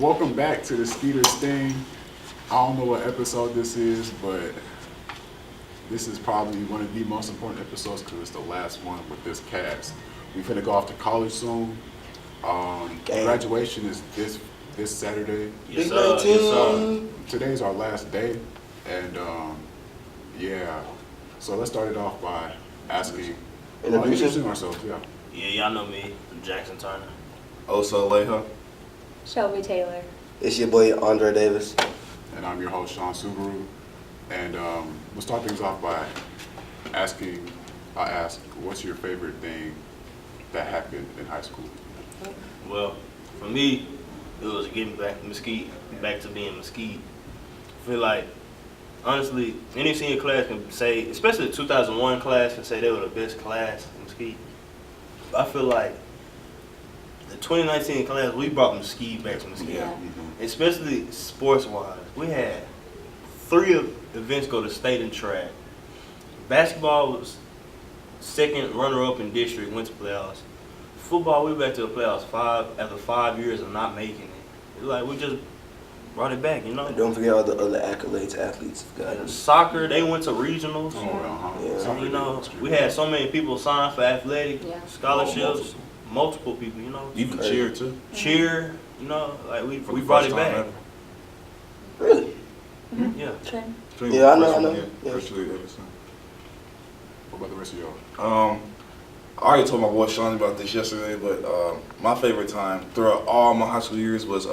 Welcome back to the Skeeter Sting. I don't know what episode this is, but this is probably one of the most important episodes because it's the last one with this cast. We're finna go off to college soon. Graduation is this Saturday. Yes, sir. Yes, sir. Today's our last day, and yeah. So let's start it off by introducing ourselves. Yeah. Yeah, y'all know me, Jackson Turner. Oso Alejo. Shelby Taylor. It's your boy Andre Davis. And I'm your host, Seun Suberu. And we'll start things off by I ask, what's your favorite thing that happened in high school? Well, for me, it was getting back to being Mesquite. I feel like, honestly, any senior class can say, especially the 2001 class, can say they were the best class in Mesquite. I feel like the 2019 class, we brought Mesquite back to Mesquite. Yeah. Mm-hmm. Especially sports-wise. We had 3 events go to state and track. Basketball was second runner-up in district, went to playoffs. Football, we back to the playoffs after 5 years of not making it. It's like we just brought it back, you know? And don't forget all the other accolades athletes have gotten. Soccer, they went to regionals. Yeah. You know, we had so many people sign for athletic scholarships. Oh, multiple people, you know. You can cheer too. Cheer, you know, like we brought it back. Really? Mm-hmm. Yeah. Trent. Yeah, I know. Yeah. What about the rest of y'all? I already told my boy Sean about this yesterday, but my favorite time throughout all my high school years was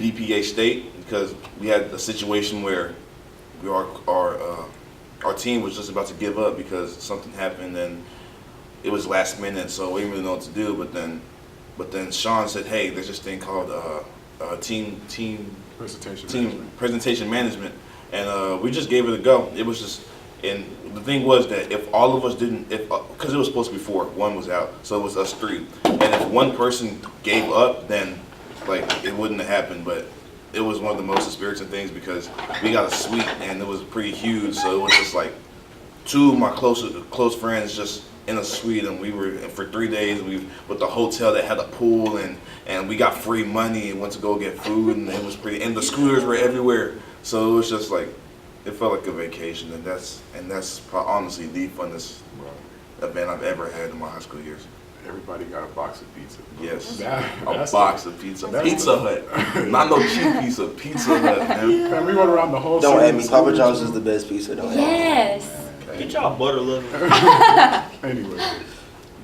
BPA State, because we had a situation where our team was just about to give up because something happened and it was last minute, so we didn't really know what to do. But then Sean said, "Hey, there's this thing called team presentation management," and we just gave it a go. It was just, and the thing was that if all of us didn't, because it was supposed to be 4, 1 was out, so it was us 3, and if one person gave up, then like it wouldn't have happened. But it was one of the most experiencing things because we got a suite and it was pretty huge, so it was just like 2 of my close friends just in a suite, and we were for 3 days. We with the hotel that had a pool, and we got free money and went to go get food, and it was pretty. And the scooters were everywhere, so it was just like it felt like a vacation, and that's honestly the funnest event I've ever had in my high school years. Everybody got a box of pizza. Yes, That's a box of pizza. Pizza Hut, not no cheap pizza. Pizza Hut, man. Man, we went around the whole. Don't at me. Papa John's is the best pizza. Don't Yes. Get y'all butter loving. Anyway,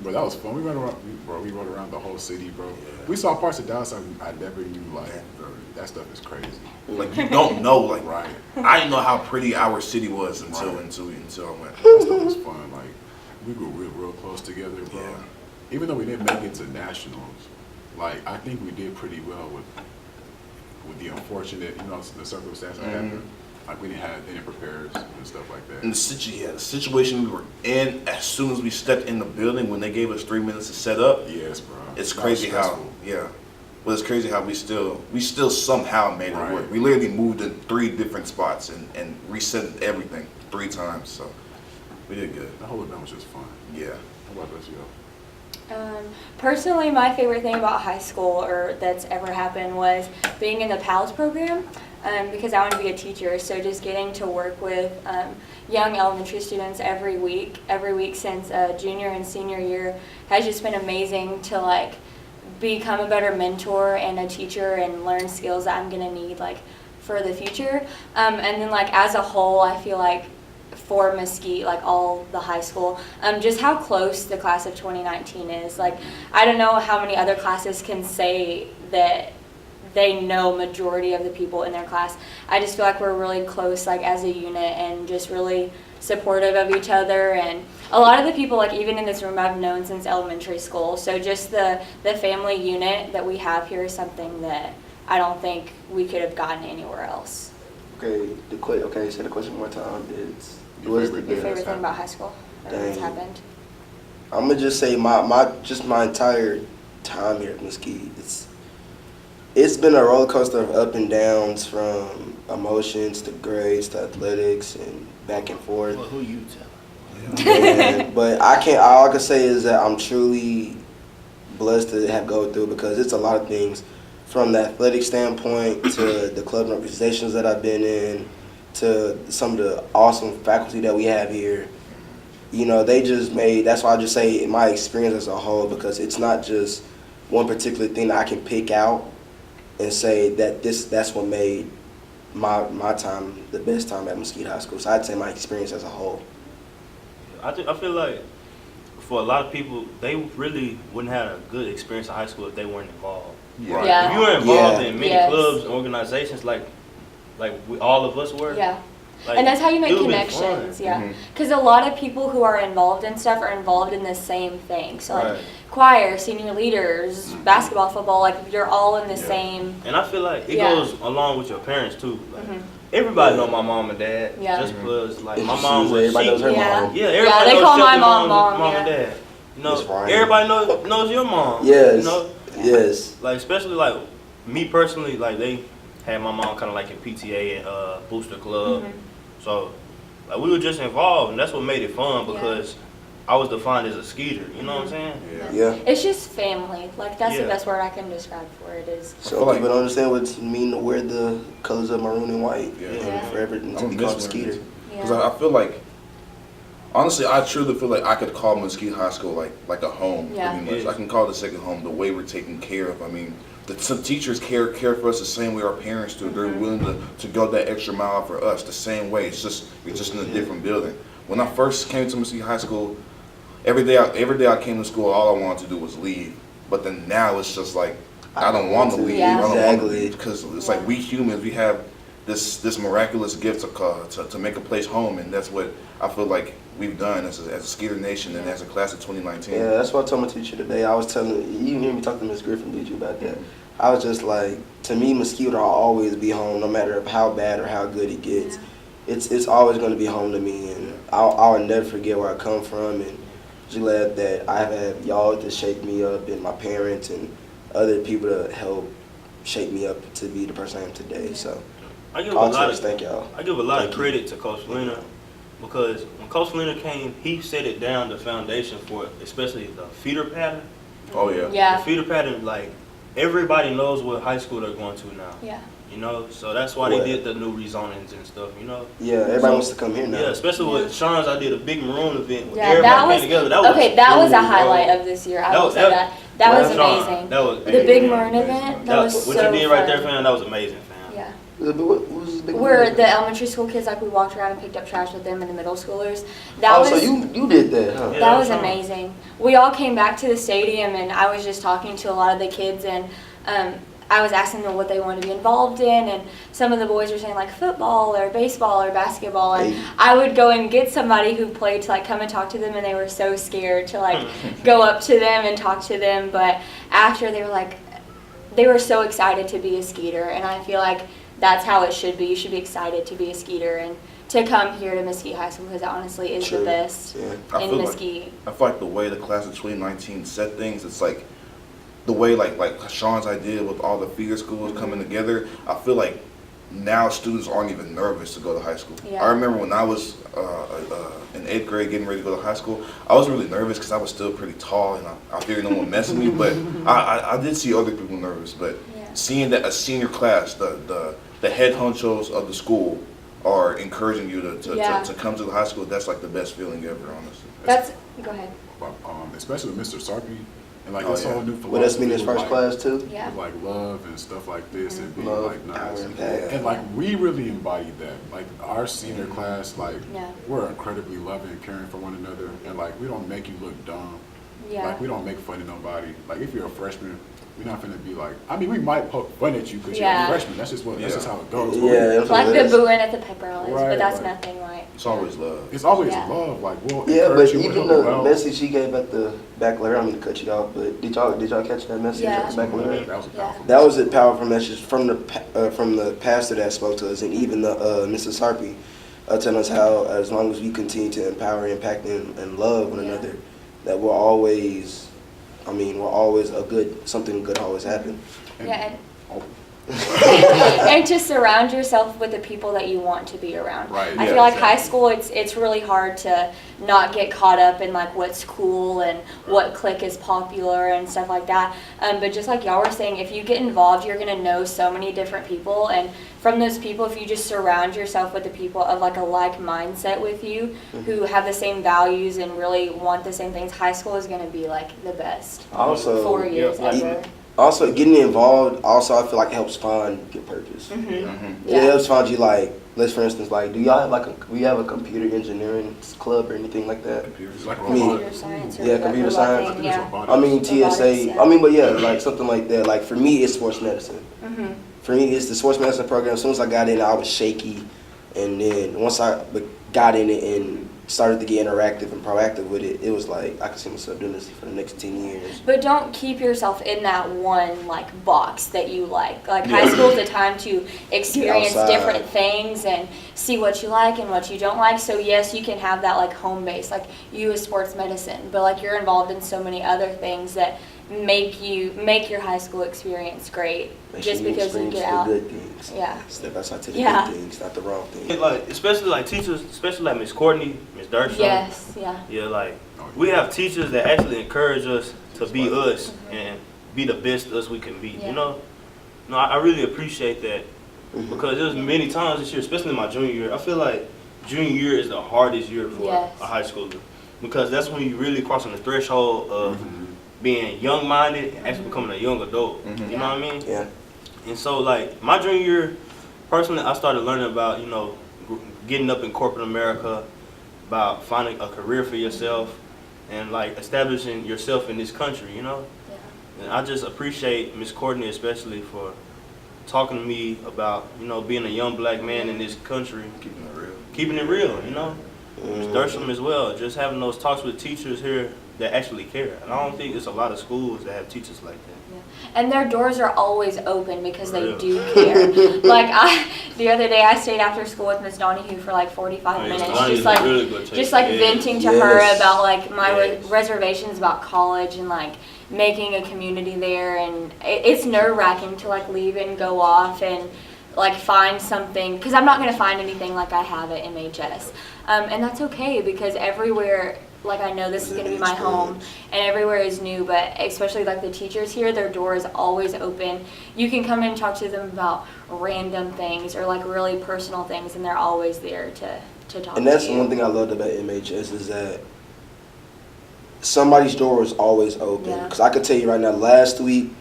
but that was fun. We went around the whole city, bro. Yeah. We saw parts of Dallas I never knew. Like, bro, that stuff is crazy. Like you don't know, like Right. I didn't know how pretty our city was until I went. That stuff was fun. Like, we grew real close together, bro. Yeah. Even though we didn't make it to nationals, like I think we did pretty well with the unfortunate, the circumstance that happened. Like we didn't prepare us and stuff like that. And the situation we were in, as soon as we stepped in the building, when they gave us 3 minutes to set up, Yes, bro. it's crazy how, well, it's crazy how we still somehow made it work. We literally moved in 3 different spots and reset everything 3 times, so we did good. The whole event was just fun. Yeah. How about this, yo? Personally, my favorite thing about high school or that's ever happened was being in the PALS program. Because I want to be a teacher, so just getting to work with young elementary students every week since junior and senior year has just been amazing to like become a better mentor and a teacher and learn skills that I'm gonna need like for the future. And then like as a whole, I feel like for Mesquite, like all the high school, just how close the class of 2019 is. Like I don't know how many other classes can say that they know majority of the people in their class. I just feel like we're really close like as a unit and just really supportive of each other, and a lot of the people like even in this room I've known since elementary school, so just the family unit that we have here is something that I don't think we could have gotten anywhere else. Okay, say the question one more time. Your favorite thing about high school that's happened? I'm gonna just say my entire time here at Mesquite, it's been a roller coaster of up and downs, from emotions to grades to athletics and back and forth. Well, who you telling? But all I can say is that I'm truly blessed to have gone through, because it's a lot of things from the athletic standpoint to the club organizations that I've been in to some of the awesome faculty that we have here. You know, they just made, that's why I just say my experience as a whole, because it's not just one particular thing that I can pick out and say that that's what made my time the best time at Mesquite High School. So I'd say my experience as a whole. I feel like for a lot of people, they really wouldn't have a good experience in high school if they weren't involved. Yeah. Yeah. If you were involved Yeah. in many Yes. clubs and organizations like all of us were, Yeah. like, And that's how you make it would've been connections, fun. yeah. Mhm. Because a lot of people who are involved in stuff are involved in the same thing. So like Right. choir, senior leaders, basketball, football, like you're all in the Yeah. same. And I feel like it Yeah. goes along with your parents too. Like, Mhm. everybody know my mom and dad. Yeah. Just because like It's my just mom was everybody knows her Yeah. mom. Yeah, everybody they knows call my Shelby's mom mom, and yeah. dad. You know, Miss Ryan. everybody knows your mom. Yes. You know, Yes. like especially like me personally, like they had my mom kind of like in PTA and booster club. Mhm. So like we were just involved, and that's what made it fun Yeah. because I was defined as a skeeter. You know what I'm saying? Yeah. It's just family. Like that's the Yeah. best word I can describe for it is. So feel like- people don't understand what it means to wear the colors of maroon and white. Yeah. And Yeah. forever to I'm be miss called a Skeeter. Because Yeah. I feel like, honestly, I truly feel like I could call Mesquite High School like a home, Yeah. pretty much. Yeah. I can call it a second home, the way we're taken care of. I mean, some teachers care for us the same way our parents do. They're willing to go that extra mile for us the same way. It's just we're just in a different building. When I first came to Mesquite High School, every day I came to school, all I wanted to do was leave. But then now it's just like I don't want to leave. Yeah. I don't want to Exactly. leave because it's like we humans, we have this miraculous gift to make a place home, and that's what I feel like we've done as a Skeeter Nation and as a class of 2019. Yeah, that's what I told my teacher today. I was telling you hear me talk to Miss Griffin, did you, about that? I was just like, to me, Mesquite will always be home, no matter how bad or how good it gets. It's always going to be home to me, and I'll never forget where I come from, and just glad that I have y'all to shape me up, and my parents and other people to help shape me up to be the person I am today. So I give a I'll lot just of thank y'all. I give a lot Thank of you. credit to Coach Fleener because when Coach Fleener came, he set it down the foundation for especially the feeder pattern. Oh yeah. The Yeah. feeder pattern, like everybody knows what high school they're going to now. Yeah. You know, so that's why What? they did the new rezonings and stuff. You know. Yeah, everybody So- wants to come here now. Yeah, especially with Sean's, I did a big maroon event where Yeah, everybody that came was together. That was okay. That was a cool, bro. highlight of this year. I That will was- say that. That was Sean, amazing. That was The big maroon amazing. event. That was what so you did right there, fun. fam. That was amazing, fam. Yeah. What was this big Where one? the elementary school kids, like we walked around and picked up trash with them, and the middle schoolers. That Oh, was so you did that, huh? Yeah. that was Sean. amazing. We all came back to the stadium, and I was just talking to a lot of the kids, and I was asking them what they wanted to be involved in, and some of the boys were saying like football or baseball or basketball, and Hey. I would go and get somebody who played to like come and talk to them, and they were so scared to like go up to them and talk to them, but after they were so excited to be a Skeeter, and I feel like that's how it should be. You should be excited to be a Skeeter and to come here to Mesquite High School because it honestly is True. the best Yeah. I in feel like- Mesquite. I feel like the way the class of 2019 set things, it's like the way like Sean's idea with all the feeder schools coming together. I feel like now students aren't even nervous to go to high school. Yeah. I remember when I was in 8th grade getting ready to go to high school, I was really nervous because I was still pretty tall and I figured no one would mess with me. But I did see other people nervous. But Yeah. seeing that a senior class, the head honchos of the school are encouraging you Yeah. to come to the high school, that's like the best feeling ever, honestly. Go ahead. Especially with Mr. Sarpy and like Oh, this yeah. whole new Well, that's been his philosophy first with, like, class too. Yeah. with, like love and stuff like this and being Love, like nice. power, impact. And like we really embodied that. Like our senior class, like Yeah. we're incredibly loving and caring for one another, and like we don't make you look dumb. Yeah. Like we don't make fun of nobody. Like if you're a freshman, we're not gonna be like. I mean, we might poke fun at you because you're Yeah. a freshman. That's just Yeah. how it goes. Yeah. But Like the Yes. booing at the pep rallies, but Right, that's like- nothing like. It's always love. it's always Yeah. love. Like we'll Yeah, but encourage you even with the well. message she gave at the baccalaureate, I don't mean to cut you off, but did y'all catch that message Yeah. at the baccalaureate? That was a Yeah. powerful. That was a powerful message from the pastor that spoke to us, and even the Mrs. Sarpy telling us how as long as we continue to empower, impact, and love one Yeah. another, that we're always, something good always happen. And- Yeah, and Oh, and to surround yourself with the people that you want to be around. Right, I yeah, feel like exactly. high school, it's really hard to not get caught up in like what's cool and what clique is popular and stuff like that. But just like y'all were saying, if you get involved, you're gonna know so many different people, and from those people, if you just surround yourself with the people of like a like mindset with you, who have the same values and really want the same things, high school is gonna be like the best Also, 4 years yeah, ever. Also, getting involved, also, I feel like helps find your purpose. Mm-hmm. It helps find you, like, let's, for instance, like, do y'all have, like, we have a computer engineering club or anything like that? Computers, like I mean, Computer science or yeah, computer science. roboting, yeah. I mean, Robotics, TSA, yeah. I mean, but yeah, like, something like that. Like, for me, it's sports medicine. Mm-hmm. For me, it's the sports medicine program. As soon as I got in, I was shaky. And then once I got in it and started to get interactive and proactive with it, it was like, I could see myself doing this for the next 10 years. But don't keep yourself in that one like box that you like. Like high school is a time to experience outside. different things and see what you like and what you don't like. So yes, you can have that like home base, like you as sports medicine, but like you're involved in so many other things that make your high school experience great. Make Just sure because you experience get the out. good things. Yeah. That's how to the Yeah. good things, not the wrong things. Like, especially like teachers, especially like Miss Courtney, Miss Dershon. Yes, yeah. Yeah, like we have teachers that actually encourage us to be us and be the best us we can be. Yeah. You know, no, I really appreciate that because there's many times this year, especially in my junior year, I feel like junior year is the hardest year for Yes. a high schooler because that's when you really crossing the threshold of being young-minded and actually becoming a young adult. You know what I mean? Yeah. And so, like, my junior year, personally, I started learning about, you know, getting up in corporate America, about finding a career for yourself, and, like, establishing yourself in this country, you know? Yeah. And I just appreciate Miss Courtney especially for talking to me about, you know, being a young black man in this country. Keeping it real, you know? Miss Dershon as well, just having those talks with teachers here that actually care. And I don't think there's a lot of schools that have teachers like that. And their doors are always open because they Real. do care. Like the other day, I stayed after school with Miss Donahue for like 45 Oh, yeah, minutes, Donahue just like is really good just like teacher. venting to Yes. her about like my Yes. reservations about college and like making a community there. And it's nerve wracking to like leave and go off and like find something, because I'm not gonna find anything like I have at MHS, and that's okay because everywhere. Like I know this is going to be my home and everywhere is new, but especially like the teachers here, their door is always open. You can come in and talk to them about random things or like really personal things and they're always there to talk And that's to you. one thing I loved about MHS is that somebody's door is always open. Yeah. Because I could tell you right now, last week,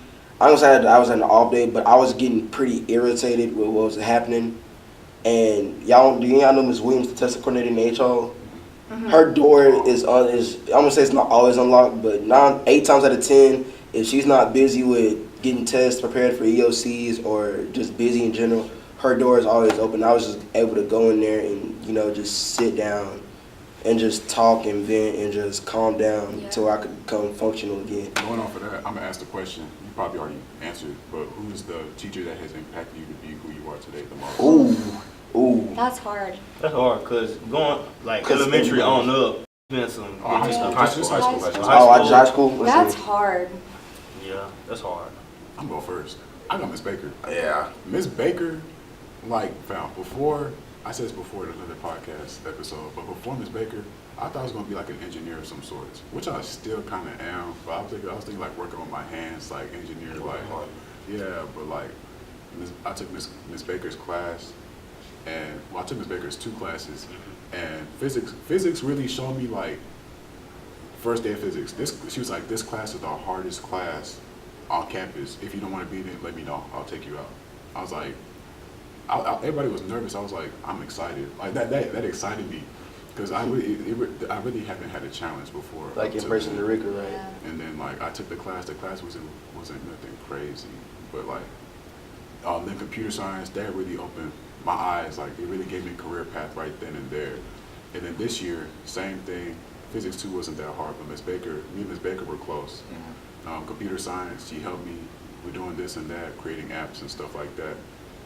I was on an off day, but I was getting pretty irritated with what was happening. And do y'all know Ms. Williams, the testing coordinator in the HO? Her door is I'm gonna say it's not always unlocked, but 8 times out of 10, if she's not busy with getting tests prepared for EOCs or just busy in general, her door is always open. I was just able to go in there and just sit down and just talk and vent and just calm down until I could become functional again. Going on for that, I'm gonna ask the question. You probably already answered, but who's the teacher that has impacted you to be who you are today the most? Ooh. That's hard. That's hard because going like 'Cause elementary everybody- on up, been some good High school, stuff. high school, high school, high school. High Oh, I school. high school? That's hard. Yeah, that's hard. I'm going first. I got Miss Baker. Yeah. Miss Baker, like, found before, I said this before in another podcast episode, but before Miss Baker, I thought I was going to be like an engineer of some sort, which I still kind of am, but I was thinking like working on my hands, like engineer, like, yeah, but like, I took Miss Baker's class, and, well, I took Miss Baker's 2 classes, and physics really showed me, like, first day of physics, she was like, this class is the hardest class on campus. If you don't want to be in it, let me know. I'll take you out. I was like, everybody was nervous. I was like, I'm excited. Like that excited me because I really haven't had a challenge before. Like embracing the rigor, right? Yeah. And then like I took the class. The class wasn't nothing crazy, but like then computer science, that really opened my eyes. Like it really gave me a career path right then and there. And then this year, same thing. Physics 2 wasn't that hard, but me and Miss Baker were close. Computer science, she helped me with doing this and that, creating apps and stuff like that.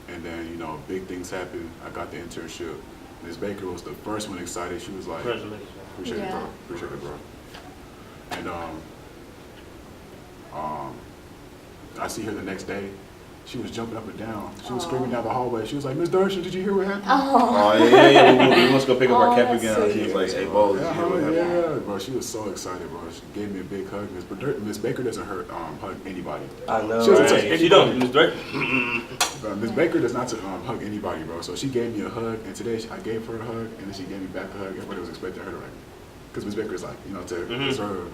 And then, big things happened. I got the internship. Ms. Baker was the first one excited. She was like, Congratulations. appreciate it, bro. Yeah. Appreciate it, bro. And I see her the next day, She was jumping up and down. She was screaming down the hallway. She was like, "Miss Darshan, did you hear what happened?" Oh yeah. We must go pick up our cap that's again. She was like, "Hey, Bo, did you hear what happened?" Yeah, bro. She was so excited, bro. She gave me a big hug. Miss Baker doesn't hug anybody. I know. She doesn't touch Right. She don't. Miss Drake. Miss Baker does not hug anybody, bro. So she gave me a hug, and today I gave her a hug, and then she gave me back a hug. Everybody was expecting her to because Miss Baker's like, to preserve.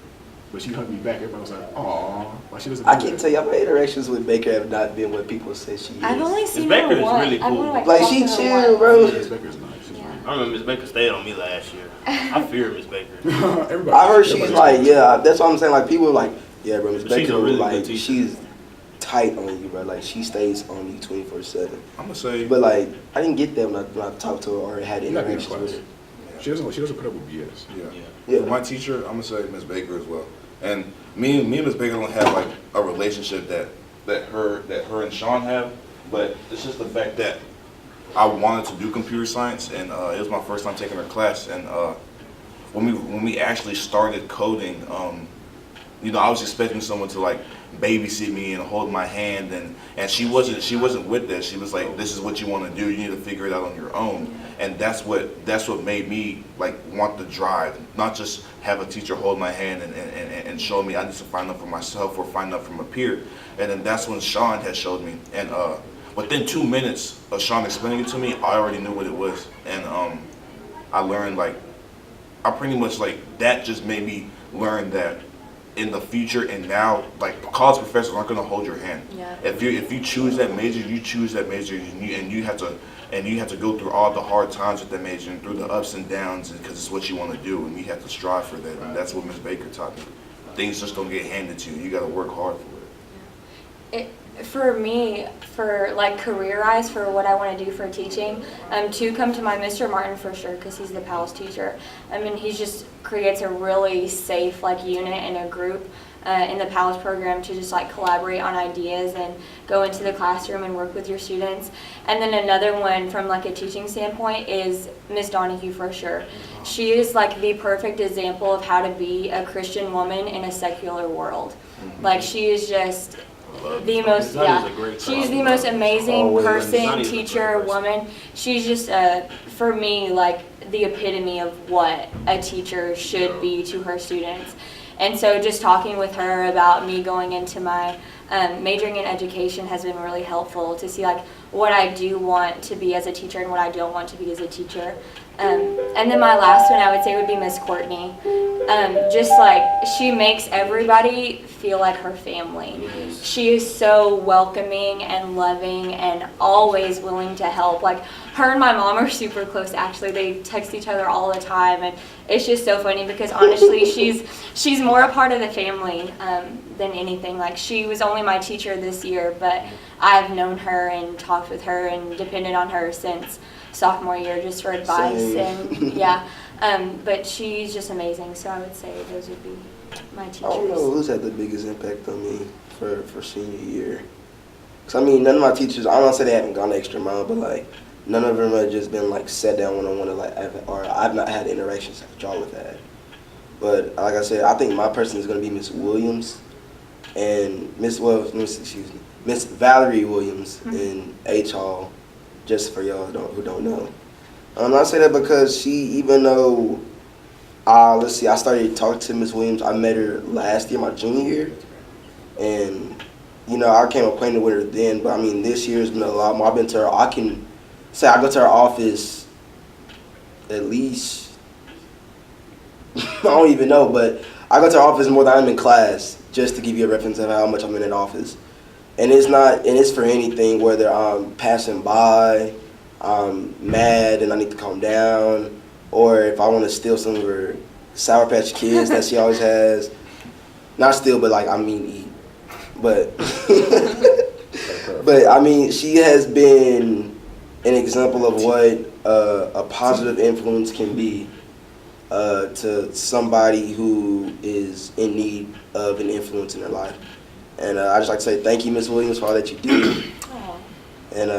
But she hugged me back. Everybody was like, "Aw." Like she doesn't. I can tell you, my interactions with Baker have not been what people say she is. I've only seen Baker her is once. really I've cool. only, Like, talked she to her chill, once. bro. Miss Baker's nice. She's Yeah. I remember Miss Baker stayed on me last year. I fear Miss Baker. Everybody. I heard she's everybody- like, yeah, that's what I'm saying. Like, people are like, yeah, bro, Miss But she's Baker, a really like, good teacher. she's tight on you, bro. Like, she stays on you 24/7. I'm gonna say, But, like, I didn't get that when I talked to her or had You gotta be in interactions class. with her. She doesn't put up with BS. yeah. Yeah. For my teacher, I'm gonna say Miss Baker as well. And me and Miss Baker don't have like a relationship that her and Sean have, but it's just the fact that I wanted to do computer science, and it was my first time taking her class. And when we actually started coding, I was expecting someone to like babysit me and hold my hand, and she wasn't with that. She was like, "This is what you want to do. You need to figure it out on your own." And that's what made me like want the drive, not just have a teacher hold my hand and show me I need to find out for myself or find out from a peer. And then that's when Sean had showed me, and within 2 minutes of Sean explaining it to me, I already knew what it was, and I learned like I pretty much like that just made me learn that in the future and now, like college professors aren't gonna hold your hand. Yeah. If you choose that major, you choose that major, and you have to go through all the hard times with that major and through the ups and downs, because it's what you want to do, and you have to strive for that. And that's what Miss Baker taught me. Things just don't get handed to you. You got to work hard for it. For me, for like career-wise, for what I want to do for teaching, to come to my Mr. Martin for sure, because he's the PALS teacher. I mean, he just creates a really safe like unit and a group in the PALS program to just like collaborate on ideas and go into the classroom and work with your students. And then another one from like a teaching standpoint is Miss Donahue for sure. She is like the perfect example of how to be a Christian woman in a secular world. Like she is just the most, she's the most amazing Always. person, teacher, woman. She's just, for me, like the epitome of what a teacher should be to her students. And so just talking with her about me going into my majoring in education has been really helpful to see like what I do want to be as a teacher and what I don't want to be as a teacher. And then my last one I would say would be Miss Courtney. Just like she makes everybody feel like her family. Yes. She is so welcoming and loving and always willing to help. Like her and my mom are super close actually. They text each other all the time, and it's just so funny because honestly she's more a part of the family than anything. Like she was only my teacher this year, but I've known her and talked with her and depended on her since sophomore year just for advice. Same. And yeah, but she's just amazing. So I would say those would be my teachers. I don't know who's had the biggest impact on me for senior year. Cause I mean, none of my teachers, I don't say they haven't gone the extra mile, but like none of them have just been like sat down one-on-one and like, or I've not had interactions that y'all have had. But like I said, I think my person is gonna be Miss Williams and Miss Valerie Williams in H Hall. Just for y'all who don't know. I say that because she, even though, I started talking to Miss Williams. I met her last year, my junior year, and I became acquainted with her then. But I mean, this year's been a lot more. I've been to her. I can say I go to her office at least. I don't even know, but I go to her office more than I'm in class, just to give you a reference of how much I'm in that office. And it's for anything, whether I'm passing by, I'm mad and I need to calm down, or if I want to steal some of her Sour Patch Kids that she always has. Not steal, but like, I mean eat. But, but I mean, she has been an example of what a positive influence can be to somebody who is in need of an influence in their life. And I just like to say thank you, Miss Williams, for all that you do. Aw. And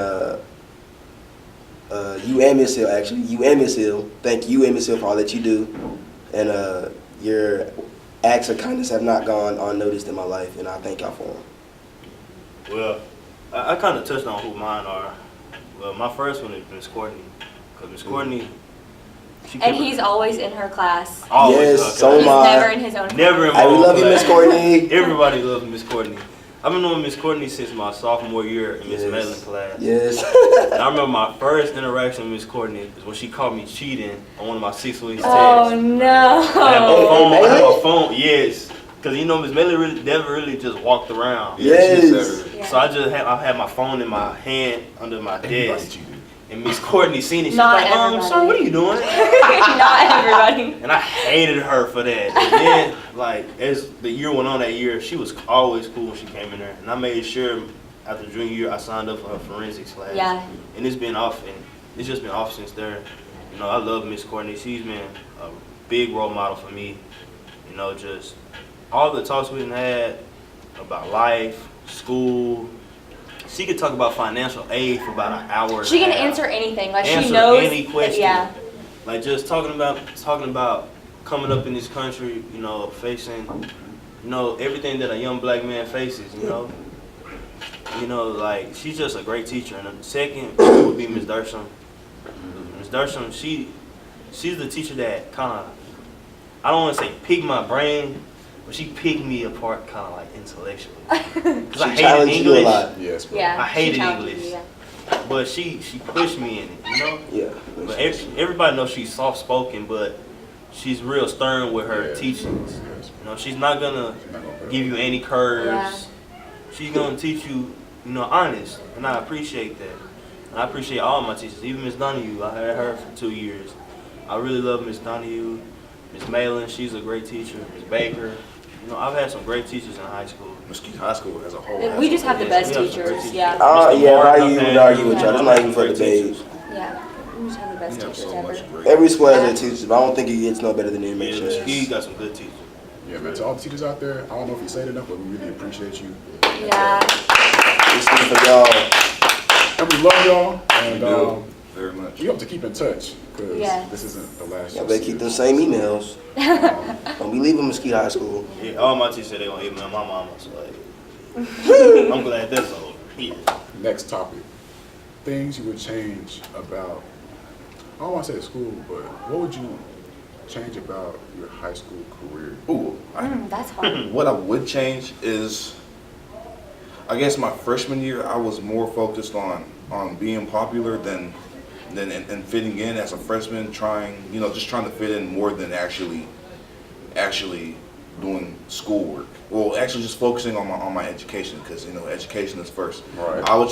you and Miss Hill, actually. You and Miss Hill. Thank you and Miss Hill for all that you do. And your acts of kindness have not gone unnoticed in my life, and I thank y'all for them. Well, I kind of touched on who mine are. Well, my first one is Miss Courtney. Because Miss Courtney, she And kept- he's always in her class. always Yes, in her so class. He's am I. never in his own class. Never in my Hey, we own love you, Miss class. Courtney. Everybody loves Miss Courtney. I've been knowing Miss Courtney since my sophomore year in Miss Yes. Mellon class. Yes. And I remember my first interaction with Miss Courtney is when she caught me cheating on one of my 6 weeks Oh tests. no. I had my phone. I had Mellon? my phone. Yes, because you know Miss Mellon really never really just walked around. Yes. Yeah. So I had my phone in my hand under my Everybody desk, cheated. and Miss Courtney seen it. She's Not like, everybody. "Sir, what are you doing?" Not everybody. And I hated her for that. And then, like, as the year went on that year, she was always cool when she came in there. And I made sure after junior year I signed up for her forensics class. Yeah. And it's been off, and it's just been off since there. You know, I love Miss Courtney. She's been a big role model for me. You know, just all the talks we done had about life, school. She could talk about financial aid for about an hour. She and can a half. answer anything. Like she Answer knows. any question. Yeah. Like just talking about coming up in this country, you know, facing, you know, everything that a young black man faces, you know. You know, like she's just a great teacher. And the second would be Miss Dersham. Miss Dersham, she's the teacher that kind of, I don't want to say picked my brain, but she picked me apart kind of like intellectually. Because I She hated challenged you a English, lot. Yes, bro. Yeah. I hated she challenged English. you, yeah. but she pushed me in it, you know. Yeah. But everybody knows she's soft spoken, but she's real stern with her Yeah. teachings. Yes. You know, she's not gonna She's not gonna put give you any curves. Yeah. She's gonna teach you, you know, honest, and I appreciate that. And I appreciate all my teachers, even Miss Donahue. I had her for 2 years. I really love Miss Donahue. Miss Malin, she's a great teacher. Miss Baker. You know, I've had some great teachers in high school. Mesquite High School as a whole. We just have the best We have some great teachers. Yeah. Yeah, Mr. I Martin, even okay. argue with y'all. It's not even for Great debate. teachers. Yeah. We just have the best We have teachers so ever. much great. Every school has their teachers, but I don't think it gets no better than the Yeah, MHS. Mesquite got some good teachers. Yeah, man. To all the teachers out there, I don't know if you say it enough, but we really appreciate you. Yeah. This is for y'all. And we love y'all. We And do very much. we hope to keep in touch because Yes. this isn't the last. Y'all you'll better see keep them us. same emails. Don't be leaving Mesquite High School. Yeah, all my teachers said they gonna email my mama, so like, I'm glad that's over. Yeah. Next topic. Things you would change about, I don't want to say school, but what would you change about your high school career? Ooh, That's hard. what I would change is, I guess my freshman year, I was more focused on being popular than and fitting in as a freshman, just trying to fit in more than actually doing schoolwork. Well, actually just focusing on my education, because education is first. Right. I was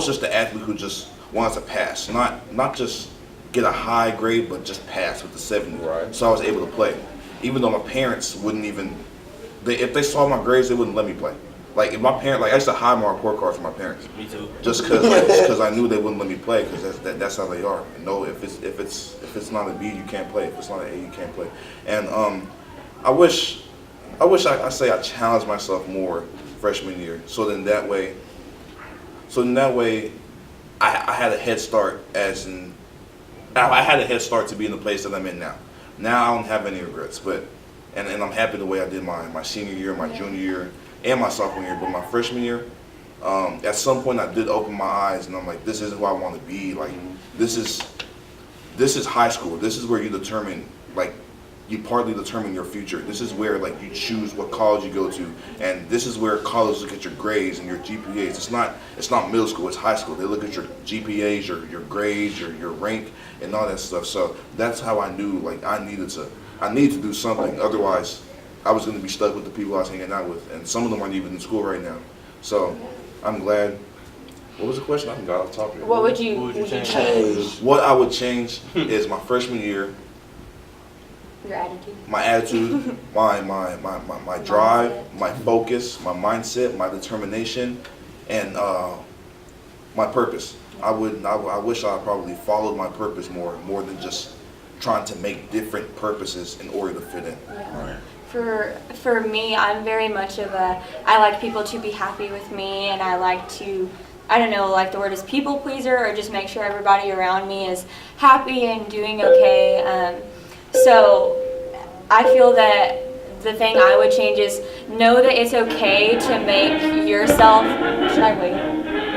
just the athlete who just wanted to pass, not just get a high grade, but just pass with the 70. Right. So I was able to play, even though my parents wouldn't even. If they saw my grades, they wouldn't let me play. Like if my parent, I used to hide my report cards from my parents, Me too. just because I knew they wouldn't let me play, because that's how they are. No, if it's not a B, you can't play. If it's not an A, you can't play. And I wish I challenged myself more freshman year, so then that way I had a head start I had a head start to be in the place that I'm in now. Now I don't have any regrets, and I'm happy the way I did my senior year, my junior year, and my sophomore year. But my freshman year, at some point I did open my eyes, and I'm like, this isn't who I want to be. Like this is high school. This is where you partly determine your future. This is where you choose what college you go to, and this is where colleges look at your grades and your GPAs. It's not middle school, it's high school. They look at your GPAs, your grades, your rank, and all that stuff. So that's how I knew I needed to do something. Otherwise, I was going to be stuck with the people I was hanging out with, and some of them aren't even in school right now. So I'm glad. What was the question? I got off topic. What would you change? Change. What I would change is my freshman year. Your attitude. My attitude, my drive, my focus, my mindset, my determination, and my purpose. I wish I probably followed my purpose more than just trying to make different purposes in order to fit in. Right. For me, I'm very much of I like people to be happy with me, and I like to, I don't know, like the word is people pleaser, or just make sure everybody around me is happy and doing okay. So I feel that the thing I would change is know that it's okay to make yourself. Should I wait?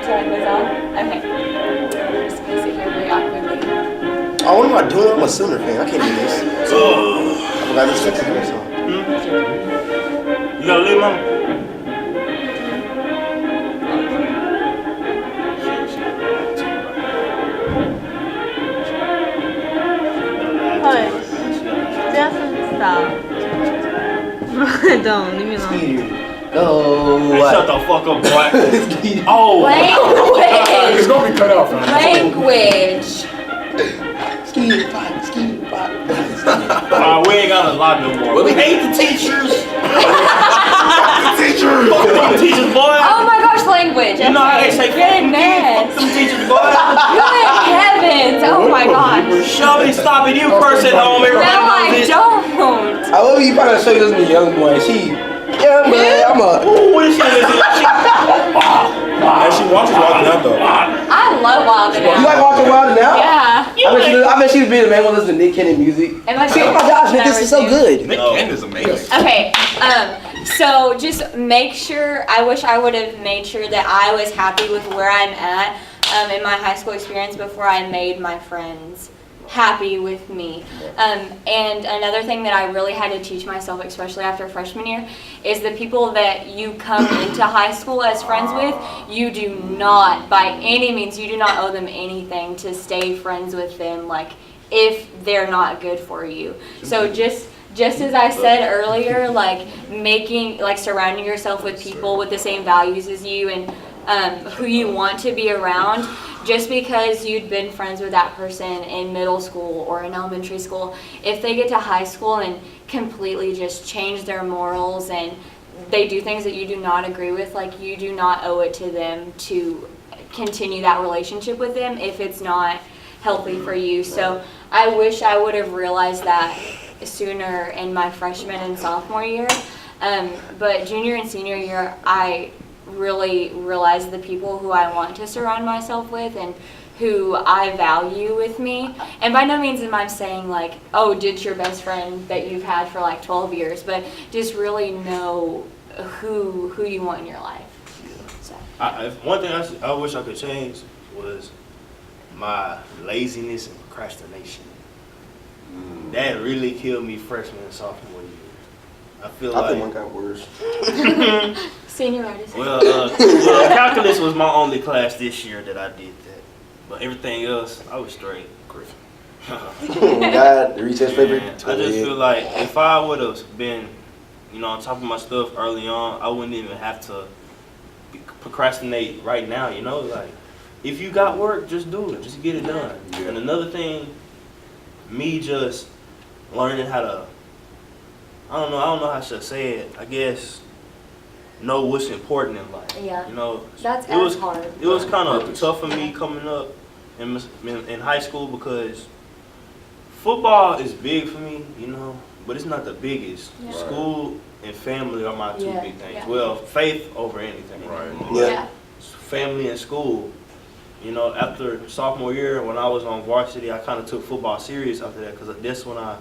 Should I close out? Okay. I'm just gonna sit here very awkwardly. Oh, what am I doing? I'm a Sooner fan. I can't do this. I forgot this is the song. You gotta leave, mama. Hush. Justin, stop. Don't, leave me alone. No. Hey, shut the fuck up, boy. Oh. It's gonna be cut off. Man. Language. Ski pot. We ain't got a lot no more. We hate the teachers. Teachers! Fuck them teachers, boy. Oh my gosh, language. You know how they say fuck Goodness. them teachers, boy. Good heavens. Oh my gosh. Shelby, stop it. You curse at home. No, Everybody knows I it. don't. I love you probably show you this as a young boy. Yeah, man, I'm a. Ooh, what is she? And she watches Walking Out though. I love Wild and You like Out. watching Wild 'N Out? Yeah. I bet she'd be the main one listening to Nick Cannon music. And my Oh my gosh, Nick, this is so favorite good. Nick Cannon is amazing. Okay, so just make sure, I wish I would have made sure that I was happy with where I'm at in my high school experience before I made my friends happy with me. And another thing that I really had to teach myself, especially after freshman year, is the people that you come into high school as friends with, you do not, by any means, you do not owe them anything to stay friends with them, like, if they're not good for you. So just as I said earlier, like surrounding yourself with people with the same values as you and who you want to be around. Just because you'd been friends with that person in middle school or in elementary school, if they get to high school and completely just change their morals and they do things that you do not agree with, like, you do not owe it to them to continue that relationship with them if it's not healthy for you. So I wish I would have realized that sooner in my freshman and sophomore year. But junior and senior year, I really realized the people who I want to surround myself with and who I value with me. And by no means am I saying like, oh, ditch your best friend that you've had for like 12 years, but just really know who you want in your life. So. One thing I wish I could change was my laziness and procrastination. That really killed me freshman and sophomore year. I feel I think like one got worse. Senioritis. well, calculus was my only class this year that I did that, but everything else I was straight. Griffin. God, the recess paper. I just feel like if I would have been, on top of my stuff early on, I wouldn't even have to procrastinate right now. Like if you got work, just do it, just get it done. Yeah. And another thing, me just learning how to, I don't know how I should say it. I guess know what's important in life. Yeah. That's it was hard. It was kind of tough for me coming up in high school because football is big for me, but it's not the biggest. Yeah. School and family are my two big things. Yeah. Well, faith over anything. Right. Yeah. Family and school. After sophomore year when I was on varsity, I kind of took football serious after that because that's when I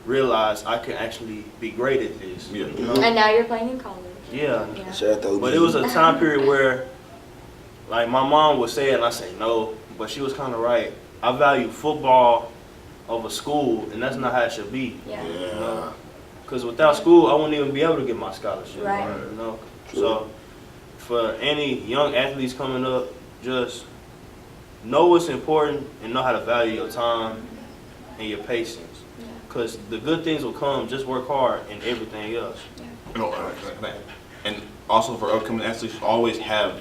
realized I could actually be great at this. Yeah. And now you're playing in college. Yeah. Shout out to OG. But it was a time period where, like, my mom would say it and I say no, but she was kind of right. I value football over school, and that's not how it should be. Yeah. Yeah. Because without school, I wouldn't even be able to get my scholarship. Right. So, for any young athletes coming up, just know what's important and know how to value your time and your patience. Because the good things will come. Just work hard and everything else. And also for upcoming athletes, always have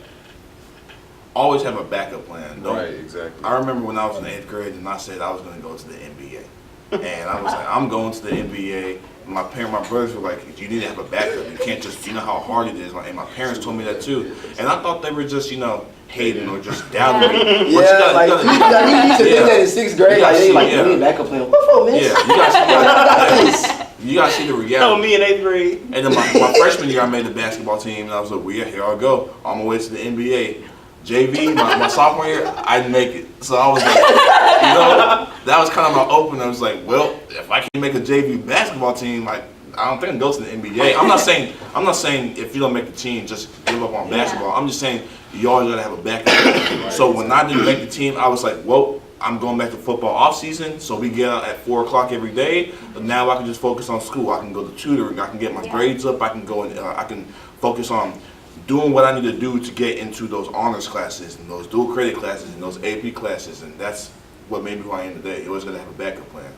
a backup plan. Right, exactly. I remember when I was in 8th grade and I said I was going to go to the NBA. And I was like, I'm going to the NBA. My brothers were like, you need to have a backup. You can't just, you know how hard it is. And my parents told me that too. And I thought they were just, hating or just doubting me. But Yeah, you used to think that in 6th grade, you need a backup plan. What for, miss? Yeah, you gotta see the reality. No, me in 8th grade. And then my freshman year, I made the basketball team, and I was like, well, yeah, here I go. On my way to the NBA. JV, my sophomore year, I didn't make it. So I was like, that was kind of my open. I was like, well, if I can't make a JV basketball team, like, I don't think I can go to the NBA. I'm not saying if you don't make the team, just give up on basketball. I'm just saying you always gotta have a backup. So when I didn't make the team, I was like, well, I'm going back to football off season. So we get out at 4 o'clock every day. But now I can just focus on school. I can go to tutoring. I can get my grades up. I can go and I can focus on doing what I need to do to get into those honors classes and those dual credit classes and those AP classes. And that's what made me who I am today. You always gotta have a backup plan.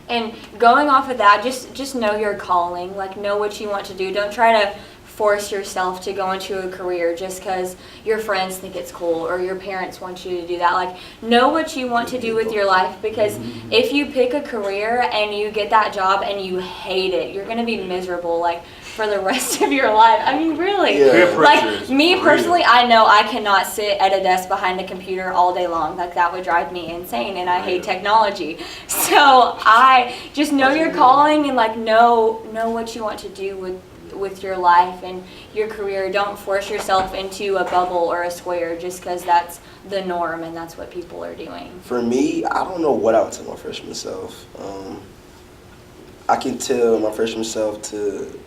And going off of that, just know your calling. Like, know what you want to do. Don't try to force yourself to go into a career just because your friends think it's cool or your parents want you to do that. Like, know what you want to do with your life, because if you pick a career and you get that job and you hate it, you're going to be miserable, like, for the rest of your life. I mean, really. Yeah. Like, me personally, I know I cannot sit at a desk behind a computer all day long. Like, that would drive me insane, and I hate technology. So I just know your calling and, like, know what you want to do with your life and your career. Don't force yourself into a bubble or a square just because that's the norm and that's what people are doing. For me, I don't know what I would tell my freshman self. I can tell my freshman self to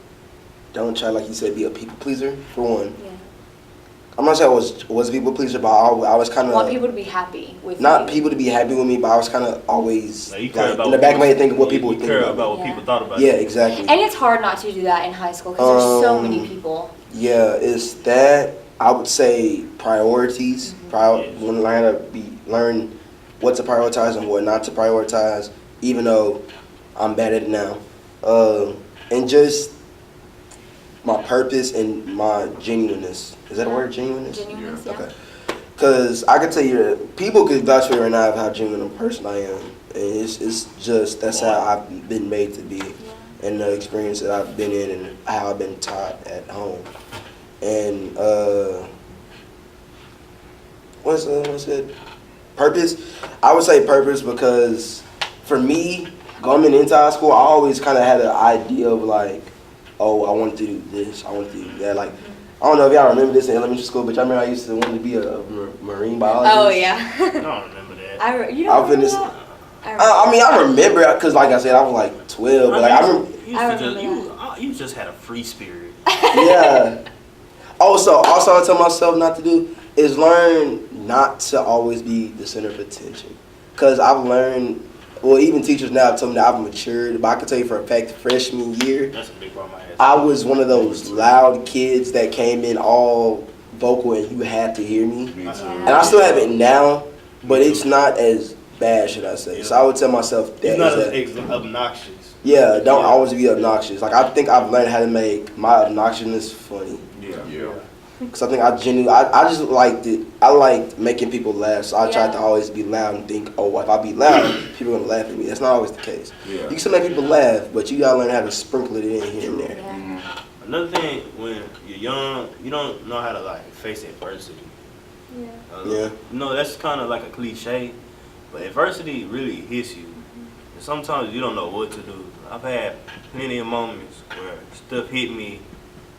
don't try, like you said, be a people pleaser, for one. Yeah. I'm not saying I was a people pleaser, but I was kind of... want people to be happy with Not you. people to be happy with me, but I was kind of always, Like, you care about in the back of my head, thinking what people would you think care about me. about what people thought about Yeah, you. exactly. And it's hard not to do that in high school because there's so many people. Yeah, it's that. I would say priorities. Want to learn what to prioritize and what not to prioritize, even though I'm bad at it now. And just my purpose and my genuineness. Is that a word, genuineness? Genuineness, yeah. Okay. Because I can tell you, that people could vouch for me right now of how genuine a person I am. And it's just, that's how I've been made to be. And the experience that I've been in and how I've been taught at home. And what's it? Purpose? I would say purpose because for me, going into high school, I always kind of had an idea of like, oh, I want to do this, I want to do that. Like, I don't know if y'all remember this in elementary school, but y'all remember I used to want to be a marine biologist. Oh, yeah. I don't remember that. You don't remember finished. that? I mean, I remember because, like I said, I was like 12, but like I remember. You just had a free spirit. Yeah. Also, I tell myself not to do is learn not to always be the center of attention. Because I've learned, well, even teachers now have told me that I've matured, but I can tell you for a fact, freshman year, That's a big problem I had. I was one of those loud kids that came in all vocal and you had to hear me. Me too. And I still have it now, but it's not as bad, should I say. So I would tell myself that. It's not is that as obnoxious. yeah, don't always be obnoxious. Like, I think I've learned how to make my obnoxiousness funny. Yeah. Because I think I just liked it. I liked making people laugh, so I tried Yeah. to always be loud and think, oh, if I be loud, people are going to laugh at me. That's not always the case. Yeah. You can still make people laugh, but you got to learn how to sprinkle it in here and there. Yeah. Another thing, when you're young, you don't know how to like face adversity. Yeah. No, that's kind of like a cliche, but adversity really hits you. And sometimes you don't know what to do. I've had plenty of moments where stuff hit me,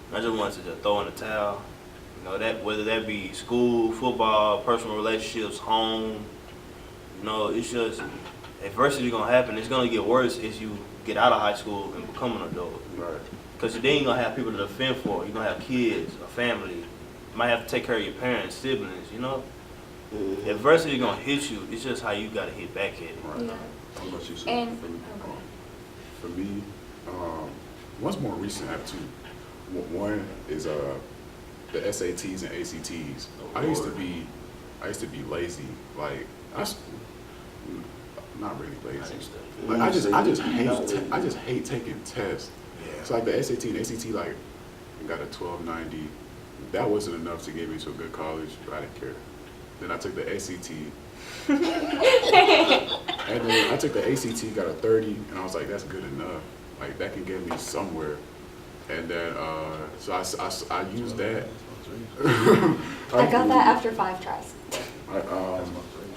and I just wanted to just throw in the towel. You know, that whether that be school, football, personal relationships, home. You know, it's just adversity gonna happen. It's gonna get worse as you get out of high school and become an adult. Right. Because then you're gonna have people to defend for. You're gonna have kids, a family. You might have to take care of your parents, siblings. You know, adversity gonna hit you. It's just how you gotta hit back at it. Right. Yeah. How about you, Sue? And- For me, one's more recent. I have two. One is the SATs and ACTs. I used to be lazy. Like not really lazy. Like I just hate taking tests. Yeah. So like the SAT and ACT, like I got a 1290. That wasn't enough to get me to a good college, but I didn't care. Then I took the ACT. And then I took the ACT, got a 30, and I was like, that's good enough. Like that can get me somewhere. And then so I used that. I got that after 5 tries.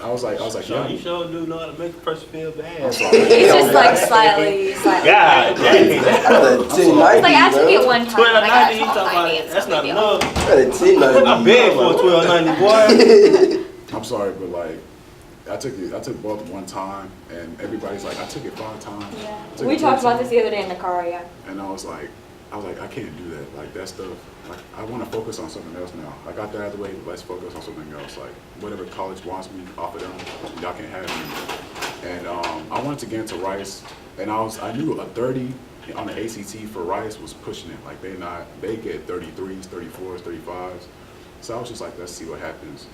I was like, Sean, you yeah. sure do know how to make a person feel bad. I'm sorry. It's just like slightly. God, dang. I got a 1090. It's like I took it one time. and I got 1290, you talking about 1290. it. It's That's no not big deal. enough. I got a 1090. I beg for a 1290, boy. I'm sorry, but like I took both one time, and everybody's like, I took it 5 times. Yeah. Took We it talked 3 about this the other day in the car, yeah. And I was like, I can't do that. Like that stuff. Like I want to focus on something else now. I got that out of the way. Let's focus on something else. Like whatever college wants me off of them, y'all can't have me. And I wanted to get into Rice, and I knew a 30 on the ACT for Rice was pushing it. Like they get 33s, 34s, 35s. So I was just like, let's see what happens.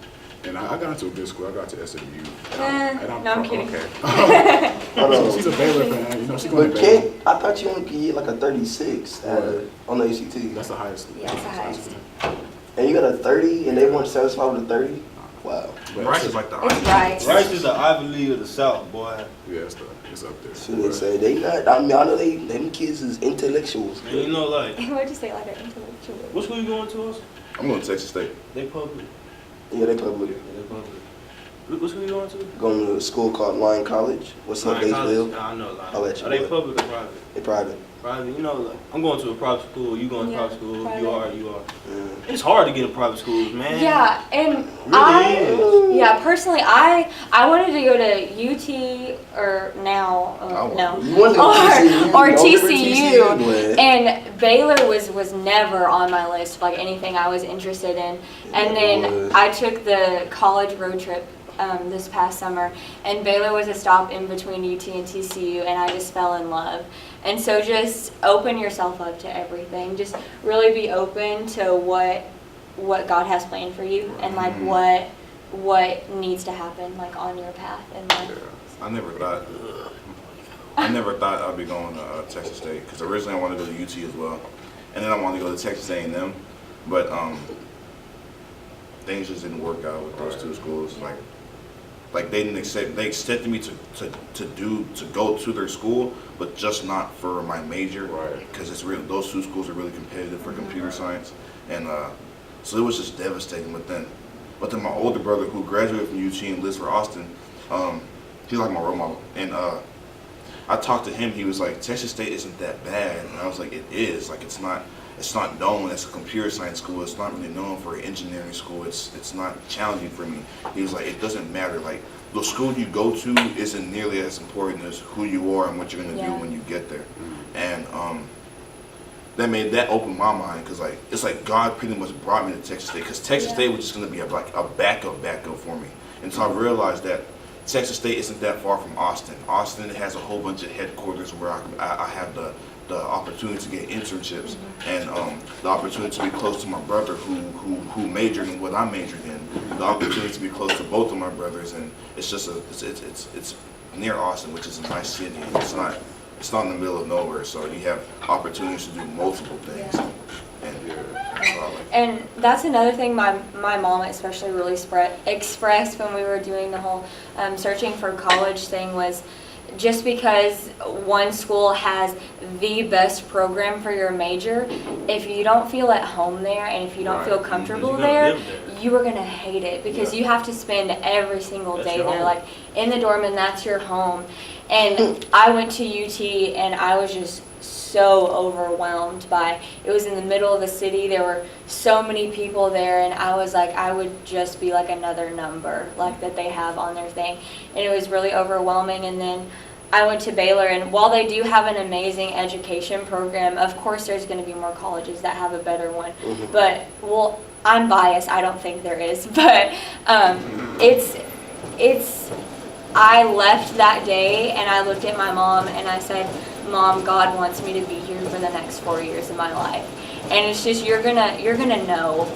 And I got into a good school. I got to SMU. No, I'm kidding. Okay. Hold on. She's a Baylor fan. You know, she's going But to Baylor. I thought you only could get like a 36 on the ACT. That's the highest. Yeah, it's the highest. And you got a 30 and they weren't satisfied with a 30? Wow. But Rice is like the It's Rice. Rice is the Ivy League of the South, boy. Yeah, it's up there. Shouldn't say they not. I mean, I know them kids is intellectuals. And you know, like, What'd you say, like an intellectual? what school you going to? Us? I'm going to Texas State. They public. Yeah, they public. Yeah, they public. What school you going to? Going to a school called Lyon College. What's up, Lion College? Batesville? Nah, I know. I'll let you Are they know. public or private? They private. Private. You know, like, I'm going to a private school. You going to Yeah, private school. private. You are. Yeah. It's hard to get in private schools, man. Yeah, and Really personally, I wanted to go to UT or now, no, You wanted to go to TCU. or Don't remember TCU, boy. and Baylor was never on my list of like anything I was interested in. And then I took the college road trip this past summer, and Baylor was a stop in between UT and TCU, and I just fell in love. And so just open yourself up to everything. Just really be open to what God has planned for you, and like what needs to happen like on your path in life. I never thought I'd be going to Texas State, because originally I wanted to go to UT as well, and then I wanted to go to Texas A&M, but things just didn't work out with those two schools. Like they accepted me to go to their school, but just not for my major, because it's real. Those two schools are really competitive for computer science, and so it was just devastating. But then my older brother, who graduated from UT and lives for Austin, he's like my role model, and I talked to him. He was like, Texas State isn't that bad, and I was like, it is. Like it's not known as a computer science school. It's not really known for an engineering school. It's not challenging for me. He was like, it doesn't matter. Like the school you go to isn't nearly as important as who you are and what you're gonna do when you get there. And that opened my mind, because like it's like God pretty much brought me to Texas State, because Texas State was just gonna be a backup for me. And so I realized that Texas State isn't that far from Austin. Austin has a whole bunch of headquarters where I have the opportunity to get internships, and the opportunity to be close to my brother who majored in what I majored in, the opportunity to be close to both of my brothers, and it's just it's near Austin, which is a nice city. It's not in the middle of nowhere, so you have opportunities to do multiple things. And that's another thing my mom especially really expressed when we were doing the whole searching for college thing was, just because one school has the best program for your major, if you don't feel at home there and if you don't feel comfortable there, you are going to hate it, because you have to spend every single day there, like in the dorm, and that's your home. And I went to UT, and I was just so overwhelmed by it. Was in the middle of the city. There were so many people there, and I was like, I would just be like another number like that they have on their thing, and it was really overwhelming. And then I went to Baylor, and while they do have an amazing education program, of course there's going to be more colleges that have a better one. But well, I'm biased. I don't think there is, but it's. I left that day, and I looked at my mom, and I said, Mom, God wants me to be here for the next 4 years of my life. And it's just, you're gonna know.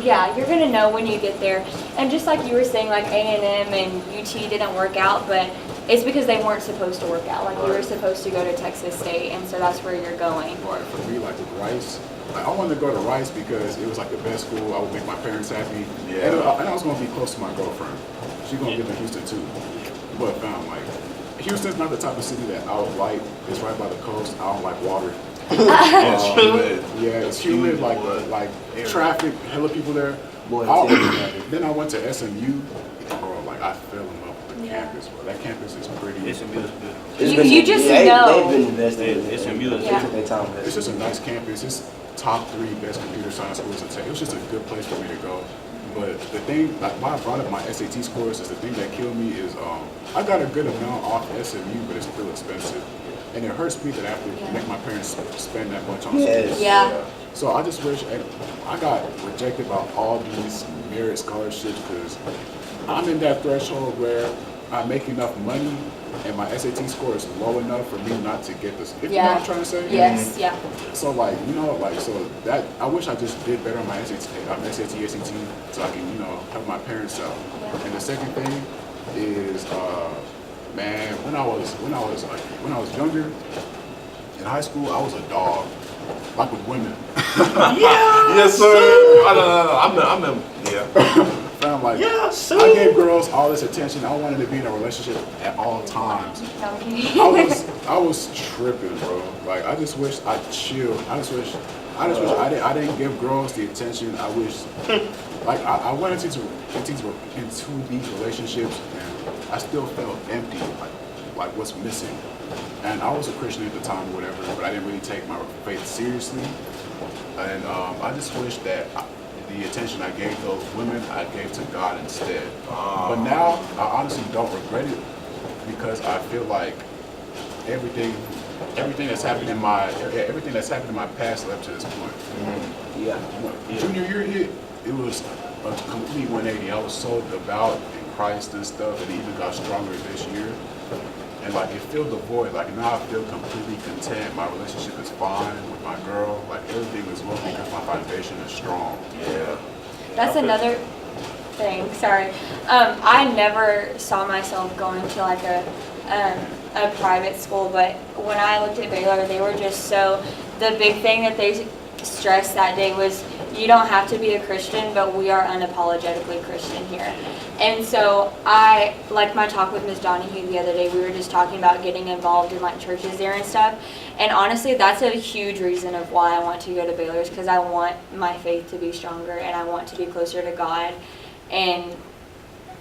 Yeah, you're gonna know when you get there. And just like you were saying, like A&M and UT didn't work out, but it's because they weren't supposed to work out. Like you were supposed to go to Texas State, and so that's where you're going. Right, for me, like with Rice, I wanted to go to Rice because it was like the best school. I would make my parents happy. Yeah. And I was gonna be close to my girlfriend. She's gonna live in Houston too. But found like Houston's not the type of city that I would like. It's right by the coast. I don't like water. It's humid. Yeah, it's humid, like traffic, hella people there. Then I went to SMU, bro, like I fell in love with the campus, bro. That campus is pretty. SMU is good. You just know. They've been invested in It's it. a music. Yeah. They took their time. It's just a nice campus. It's top 3 best computer science schools in Texas. It was just a good place for me to go. But the thing, like why I brought up my SAT scores is the thing that killed me is I got a good amount off SMU, but it's still expensive. And it hurts me that I have to make my parents spend that much on Yes. school. Yeah. So I just wish I got rejected by all these merit scholarships because I'm in that threshold where I make enough money and my SAT score is low enough for me not to get this. If you know what I'm trying to say? Yes. Yeah. So like, you know, like, so that, I wish I just did better on my SAT, SAT, so I can, you know, help my parents out. Yeah. And the second thing is, man, when I was younger, in high school, I was a dog, like with women. Yes, sir. I know. Yeah. Fam, like, Yeah, sir. I gave girls all this attention. I wanted to be in a relationship at all times. No, I'm kidding. I was tripping, bro. Like, I just wish I chilled. I just wish I didn't give girls the attention. I wish, like, I went into these relationships and I still felt empty, like what's missing. And I was a Christian at the time or whatever, but I didn't really take my faith seriously. And I just wish that the attention I gave those women, I gave to God instead. But now, I honestly don't regret it because I feel like everything that's happened in my past led to this point. Yeah. Junior year, it was a complete 180. I was so devout in Christ and stuff, and it even got stronger this year. And like it filled the void. Like now I feel completely content. My relationship is fine with my girl. Like everything is well because my foundation is strong. Yeah. That's another thing. Sorry, I never saw myself going to like a private school, but when I looked at Baylor, they were just so. The big thing that they stressed that day was you don't have to be a Christian, but we are unapologetically Christian here. And so I, like my talk with Ms. Donahue the other day, we were just talking about getting involved in like churches there and stuff. And honestly, that's a huge reason of why I want to go to Baylor's, because I want my faith to be stronger and I want to be closer to God. And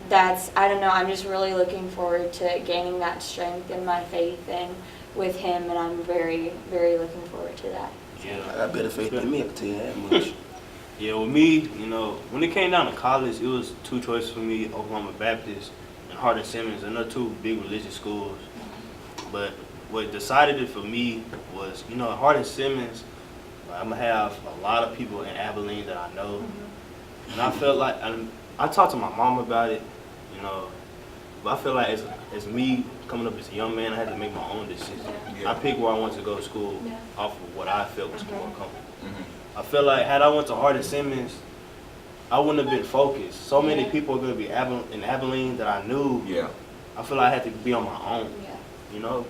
that's, I don't know, I'm just really looking forward to gaining that strength in my faith and with Him, and I'm very, very looking forward to that. Yeah. I got better faith than me, I can tell you that much. Yeah, with me, you know, when it came down to college, it was two choices for me: Oklahoma Baptist and Hardin-Simmons, and they're two big religious schools. But what decided it for me was, you know, at Hardin-Simmons, I'm gonna have a lot of people in Abilene that I know, and I felt like I talked to my mom about it, you know, but I feel like as me coming up as a young man, I had to make my own decision. Yeah. I picked where I wanted to go to school Yeah. off of what I felt was more comfortable. Mm-hmm. I feel like had I went to Hardin-Simmons, I wouldn't have been focused. So many people are going to be in Abilene that I knew. Yeah. I feel like I had to be on my own, Yeah. you know?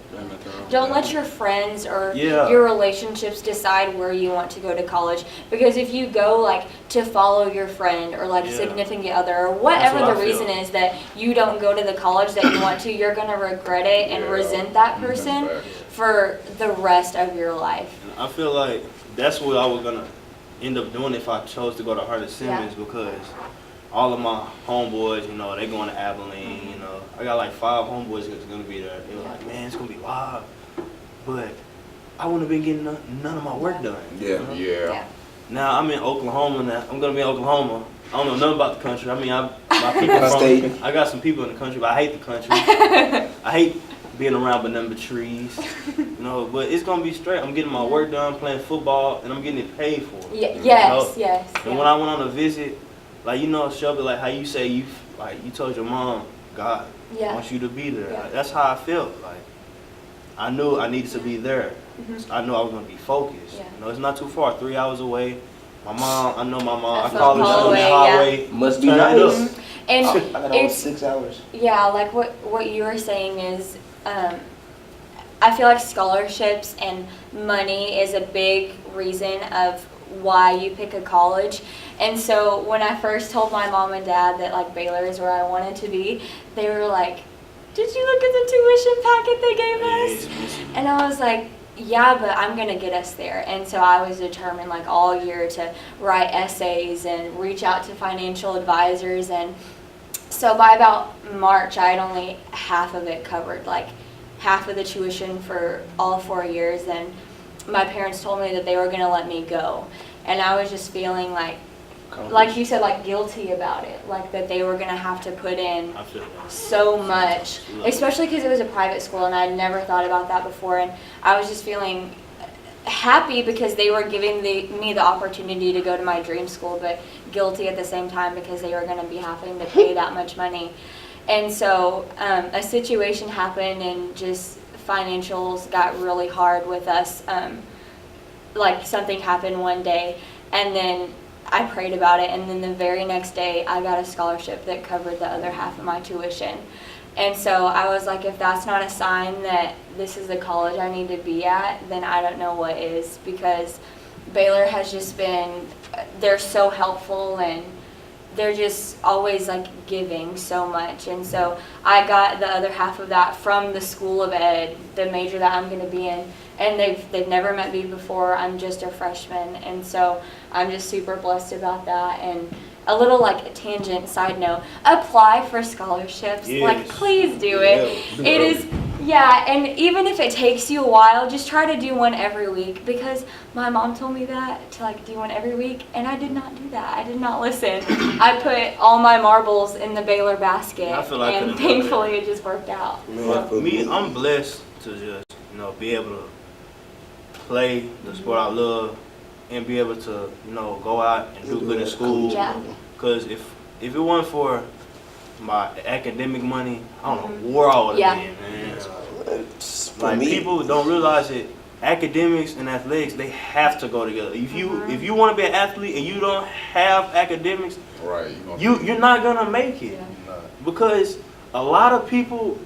Don't let your friends or Yeah. your relationships decide where you want to go to college. Because if you go like to follow your friend or like Yeah. significant other or whatever That's what the I reason feel. is that you don't go to the college that you want to, you're going to regret it and Yeah. resent that person That's for the rest of your life. And I feel like that's what I was going to end up doing if I chose to go to Hardin-Simmons, because all of my homeboys, you know, they going to Abilene, you know. I got like 5 homeboys that's going to be there. They were like, man, it's going to be wild. But I wouldn't have been getting none of my work done. Yeah. you know? Yeah. Now I'm in Oklahoma now. I'm going to be in Oklahoma. I don't know nothing about the country. I mean, my people State. I got some people in the country, but I hate the country. I hate being around but nothing but trees. You know, but it's going to be straight. I'm getting my work done, playing football, and I'm getting it paid for. Yes, know? yes. And when I went on a visit, like, you know, Shelby, like how you say you told your mom, God wants you to be there. Yeah. Like, that's how I felt. Like, I knew I needed to be there. So I knew I was going to be focused. Yeah. You know, it's not too far, 3 hours away. My mom, I know my mom. That's I call her a on the away, highway. Must be turn it nice. up. And I got almost it's 6 hours. yeah, like what you were saying is, I feel like scholarships and money is a big reason of why you pick a college. And so when I first told my mom and dad that like Baylor is where I wanted to be, they were like, "Did you look at the tuition packet they gave us?" And I was like, yeah, but I'm going to get us there. And so I was determined like all year to write essays and reach out to financial advisors. And so by about March, I had only half of it covered, like half of the tuition for all 4 years. And my parents told me that they were going to let me go. And I was just feeling like like you said, like guilty about it, like that they were gonna have to put in I feel that. so much, especially because it was a private school and I'd never thought about that before, and I was just feeling happy because they were giving me the opportunity to go to my dream school, but guilty at the same time because they were going to be having to pay that much money. And so a situation happened and just financials got really hard with us. Like something happened one day and then I prayed about it, and then the very next day I got a scholarship that covered the other half of my tuition. And so I was like, if that's not a sign that this is the college I need to be at, then I don't know what is, because Baylor has just been, they're so helpful and they're just always like giving so much. And so I got the other half of that from the School of Ed, the major that I'm going to be in. And they've never met me before. I'm just a freshman. And so I'm just super blessed about that. And a little like tangent side note, apply for scholarships. Yes. Like, please do it. Yeah. It is, yeah, and even if it takes you a while, just try to do one every week, because my mom told me that, to like do one every week, and I did not do that. I did not listen. I put all my marbles in the Baylor basket, I feel like I and could've done thankfully it just worked out. But me, I'm blessed to just, be able to play the sport I love and be able to, go out and do good in school. Yeah. Because if it wasn't for my academic money, I don't know where I would have been, man. Like, people don't realize it. Academics and athletics, they have to go together. If you want to be an athlete and you don't have academics, Right. you're not gonna make it. Because a lot of people,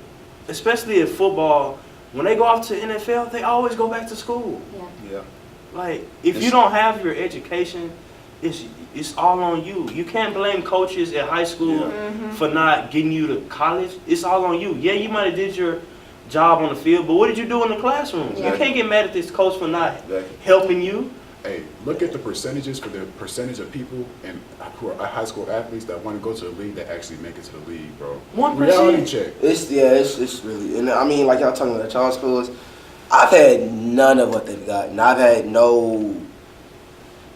especially in football, when they go off to NFL, they always go back to school. Yeah. Like, if you don't have your education, it's all on you. You can't blame coaches at high school for not getting you to college. It's all on you. Yeah, you might have did your job on the field, but what did you do in the classroom? Yeah. You can't get mad at this coach for not helping you. Hey, look at the percentages for the percentage of people who are high school athletes that want to go to the league that actually make it to the league, bro. 1%. Reality check. It's really, and I mean, like y'all talking about y'all schools, I've had none of what they've gotten. I've had no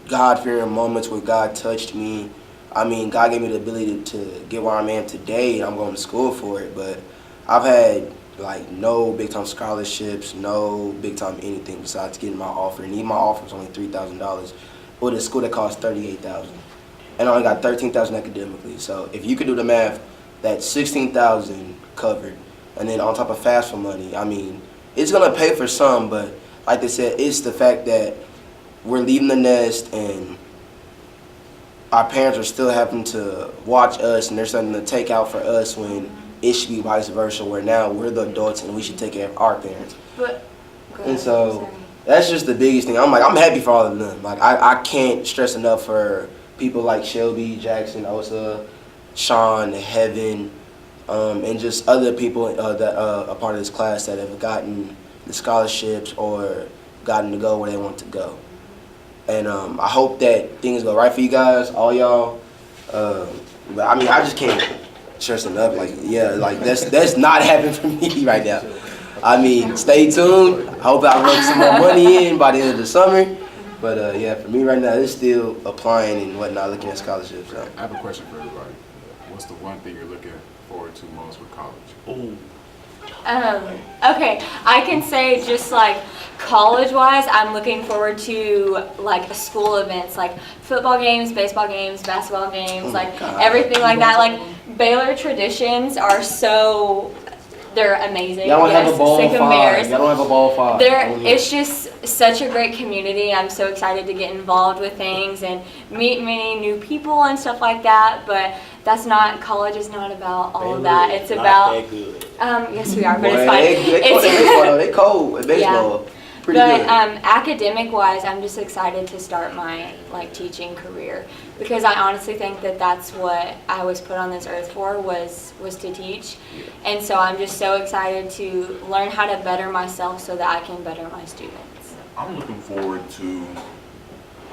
God-fearing moments where God touched me. I mean, God gave me the ability to get where I'm at today, and I'm going to school for it. But I've had like no big-time scholarships, no big-time anything besides getting my offer. And even my offer was only $3,000 with a school that cost $38,000, and I only got $13,000 academically. So if you could do the math, that's $16,000 covered, and then on top of FAFSA money, I mean, it's gonna pay for some, but like they said, it's the fact that we're leaving the nest and our parents are still having to watch us, and there's something to take out for us when it should be vice versa, where now we're the adults and we should take care of our parents. But, And so that's just the biggest thing. I'm happy for all of them. Like, I can't stress enough for people like Shelby, Jackson, Osa, Sean, Heaven, and just other people that are part of this class that have gotten the scholarships or gotten to go where they want to go. And I hope that things go right for you guys, all y'all. But I mean, I just can't stress enough. Like that's not happening for me right now. I mean, stay tuned. I hope I rake some more money in by the end of the summer. But yeah, for me right now, it's still applying and whatnot, looking at scholarships. So. I have a question for everybody. What's the one thing you're looking forward to most with college? Ooh. Okay, I can say just like college-wise, I'm looking forward to like school events, like football games, baseball games, basketball games, like everything like that. Like Baylor traditions are they're amazing. Y'all don't have a ball Sick of five. Bears. Y'all don't have a ball five. It's just such a great community. I'm so excited to get involved with things and meet many new people and stuff like that. But college is not about all of that. It's about that good. Yes, we are, but Boy, it's fine. they cold at baseball. Yeah. Pretty But good. academic-wise, I'm just excited to start my teaching career, because I honestly think that that's what I was put on this earth for, was to teach. And so I'm just so excited to learn how to better myself so that I can better my students. I'm looking forward to,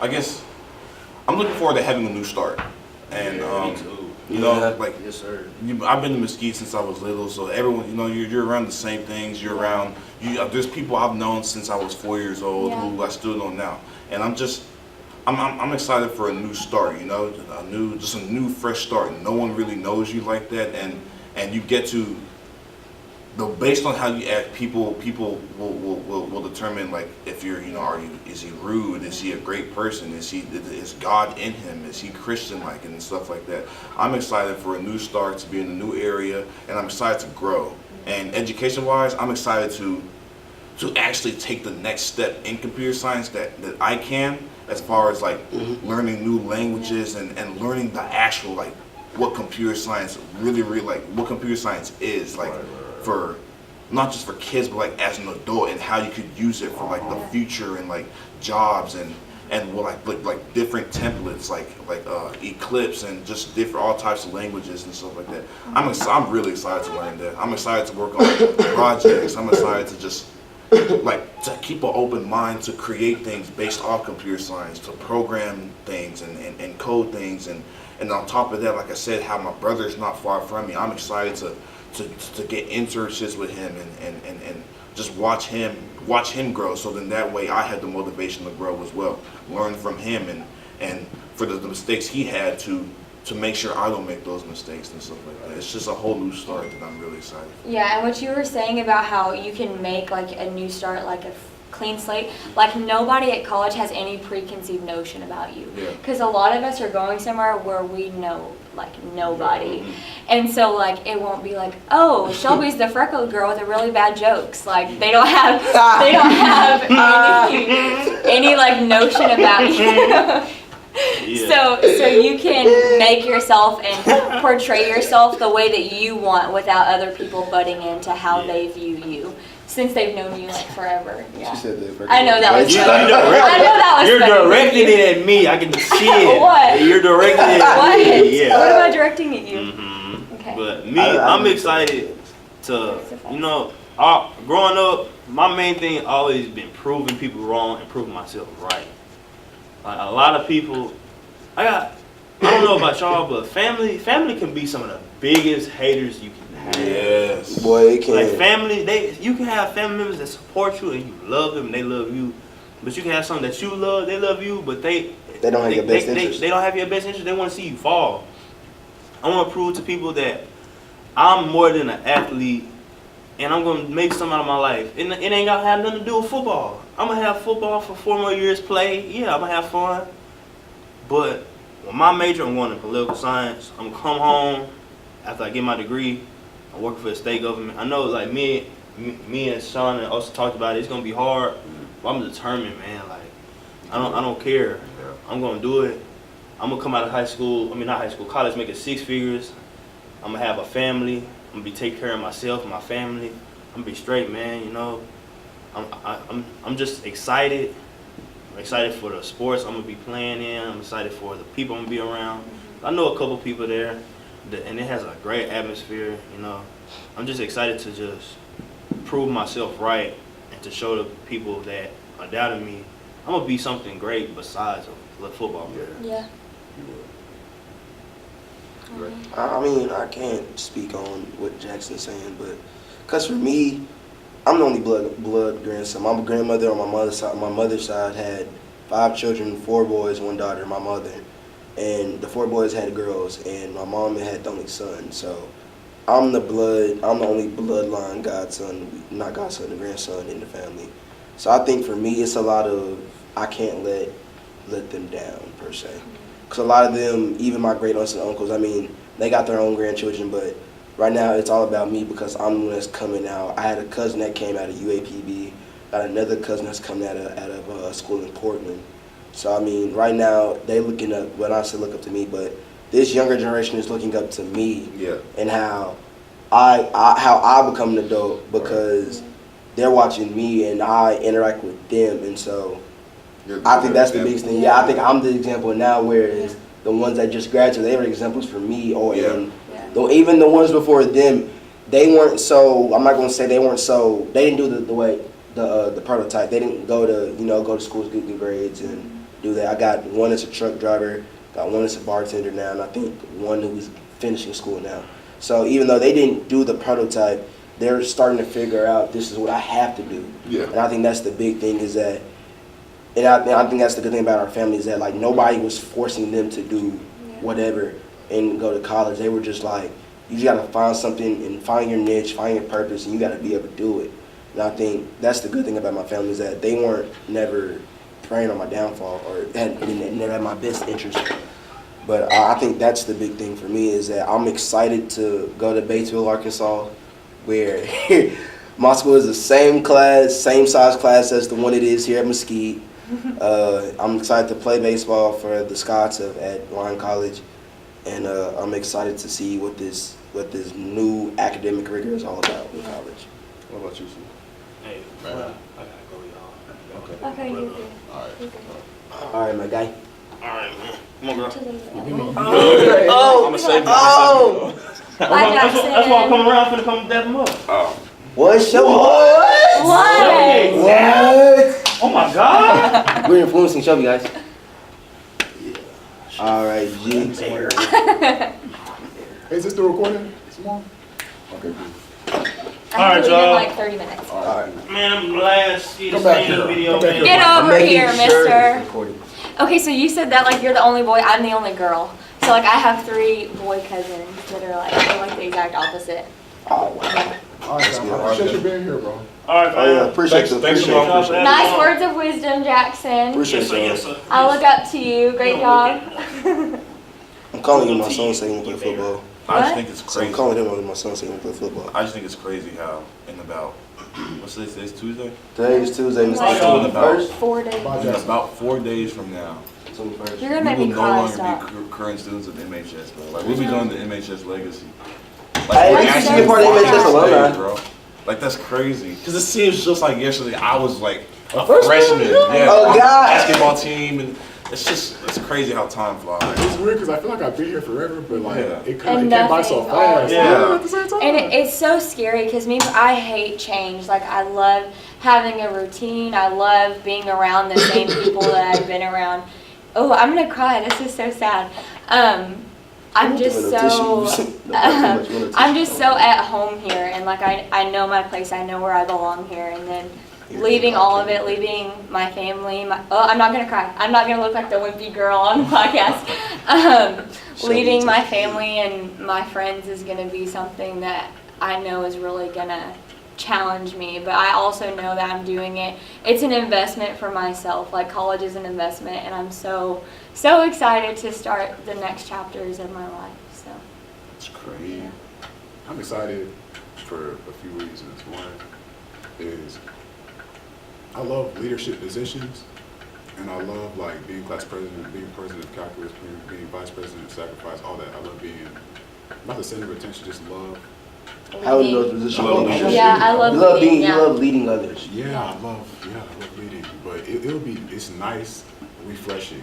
I'm looking forward to having a new start. And, Me too. like, Yes, sir. I've been to Mesquite since I was little, so everyone, you're around the same things. You're around, there's people I've known since I was 4 years old Yeah. who I still know now. And I'm just I'm excited for a new start. You know, just a new fresh start. No one really knows you like that, and you get to. Based on how you act, people will determine like if you're, is he rude? Is he a great person? Is God in him? Is he Christian like and stuff like that? I'm excited for a new start, to be in a new area, and I'm excited to grow. And education wise, I'm excited to actually take the next step in computer science that I can, as far as like learning new languages and learning the actual like what computer science really like what computer science is like. For not just for kids, but like as an adult, and how you could use it for like the future and like jobs and like different templates like Eclipse and just different all types of languages and stuff like that. I'm really excited to learn that. I'm excited to work on projects. I'm excited to just to keep an open mind to create things based off computer science, to program things and code things, and on top of that, like I said, how my brother's not far from me. I'm excited to get internships with him and just watch him grow, so then that way I had the motivation to grow as well, learn from him and for the mistakes he had to make sure I don't make those mistakes and stuff like that. It's just a whole new start that I'm really excited for. Yeah, and what you were saying about how you can make like a new start, like a clean slate, like nobody at college has any preconceived notion about you, because a lot of us are going somewhere where we know like nobody, and so like it won't be like, oh, Shelby's the freckled girl with the really bad jokes, like they don't have any like notion about you. So you can make yourself and portray yourself the way that you want without other people butting into how they view you, since they've known you like forever. Yeah. She said that. I know that was You- funny. you direct- I know that was You're funny. directing it at me. I can see it. What? You're directing it at What? me. Yeah. What am I directing at you? Okay. But me, I I'm excited to, growing up, my main thing always been proving people wrong and proving myself right. Like a lot of people, I don't know about y'all, but family can be some of the biggest haters you can have. Yes. Boy, it can. Like family, you can have family members that support you and you love them and they love you, but you can have some that you love, they love you, but they don't have your best interest. They don't have your best interest. They want to see you fall. I want to prove to people that I'm more than an athlete, and I'm gonna make something out of my life. It ain't gotta have nothing to do with football. I'm gonna have football for 4 more years, play. Yeah, I'm gonna have fun. But with my major, I'm going to political science. I'm gonna come home after I get my degree. I'm working for the state government. I know, like me and Sean also talked about it. It's gonna be hard, but I'm determined, man. Like I don't care. I'm gonna do it. I'm gonna come out of college, making 6 figures. I'm gonna have a family. I'm gonna be taking care of myself and my family. I'm gonna be straight, man. I'm just excited. I'm excited for the sports I'm gonna be playing in. I'm excited for the people I'm gonna be around. I know a couple people there, and it has a great atmosphere. I'm just excited to just prove myself right and to show the people that are doubting me, I'm gonna be something great besides a football player. Yeah. I mean, I can't speak on what Jackson's saying, but because for me, I'm the only blood grandson. My grandmother on my mother's side had 5 children, 4 boys, 1 daughter, my mother. And the 4 boys had girls, and my mom had the only son. So I'm the only bloodline the grandson in the family. So I think for me, it's a lot of, I can't let them down, per se. Because a lot of them, even my great aunts and uncles, I mean, they got their own grandchildren, but right now it's all about me because I'm the one that's coming out. I had a cousin that came out of UAPB, got another cousin that's coming out of school in Portland. So I mean, right now they looking up. When I say look up to me, but this younger generation is looking up to me. Yeah. And how I become an adult because they're watching me and I interact with them, and so I think that's the biggest thing. Yeah, I think I'm the example now, whereas the ones that just graduated, they were examples for me, or even the ones before them, they weren't so. I'm not gonna say they weren't so. They didn't do the prototype. They didn't go to school to get good grades and do that. I got one that's a truck driver, got one that's a bartender now, and I think one who's finishing school now. So even though they didn't do the prototype, they're starting to figure out this is what I have to do. Yeah. And I think that's the big thing, is that And I think that's the good thing about our family is that like nobody was forcing them to do whatever and go to college. They were just like, you just gotta find something and find your niche, find your purpose, and you gotta be able to do it. And I think that's the good thing about my family is that they weren't never preying on my downfall or never had my best interest. But I think that's the big thing for me is that I'm excited to go to Batesville, Arkansas, where my school is the same size class as the one it is here at Mesquite. I'm excited to play baseball for the Scots at Lyon College, and I'm excited to see what this new academic rigor is all about in college. What about you, Sue? Hey, well, I gotta go, y'all. Okay, you're good. All right. You're good. All right, my guy. All right, man. Come on, girl. Oh, I'm gonna save you. Bye, That's why I'm Jackson. coming around finna come dap him up. What's your What? What? Oh my God! We're influencing Shelby, guys. All right, G. Hey, is this the recording, Simone? Okay, good. I All right, have to leave in y'all. like 30 minutes. All right. Man, I'm glad to see the Come back same here. video, Come back man. here. Get I'm over making here, sure mister. it's recorded. Okay, so you said that like you're the only boy, I'm the only girl. So like I have 3 boy cousins that are like the exact opposite. Oh, wow. All right, Sam, I appreciate you being here, bro. All right, Oh, yeah, man. appreciate you. Thanks, Appreciate Simone. you. Appreciate Nice words of wisdom, Jackson. Appreciate Yes, sir. you. Yes, sir. I look up to you. Great job. I'm calling you my son so he can play football. I just What? think it's So I'm crazy. calling him when my son so he can play football. I just think it's crazy how in about what's this? Today's Tuesday. Today is Tuesday, Mr. Like, Talking about- 21st. 4 days. Bye, In Jackson. about 4 days from now, 21st. You're gonna we make will me no cry. longer Stop. be current students of MHS, bro. Like we'll be doing the MHS legacy. Hey, we're you actually should be a part of walking MHS stage, alumni. bro. Like that's crazy. Cause it seems just like yesterday. I was like a freshman? freshman. Yeah. Oh, God. Basketball team, and it's crazy how time flies. It's weird because I feel like I've been here forever, but like Yeah. it And came by so nothing's all fast. Yeah. At the same time. And it's so scary because I hate change. Like I love having a routine. I love being around the same people that I've been around. Oh, I'm gonna cry. This is so sad. I'm just so I'm just so at home here, and like I know my place. I know where I belong here, and then leaving all of it, leaving my family. I'm not gonna cry. I'm not gonna look like the wimpy girl on the podcast. Leaving my family and my friends is gonna be something that I know is really gonna challenge me, but I also know that I'm doing it. It's an investment for myself. Like college is an investment, and I'm so excited to start the next chapters of my life. So It's crazy. I'm excited for a few reasons. One is I love leadership positions, and I love like being class president, being president of calculus, being vice president of sacrifice, all that. I love being not the center of attention, just love. How is those positions? I love leadership. yeah, I love You love leading, being, yeah. you love leading others. Yeah, I love leading, but it's nice, refreshing,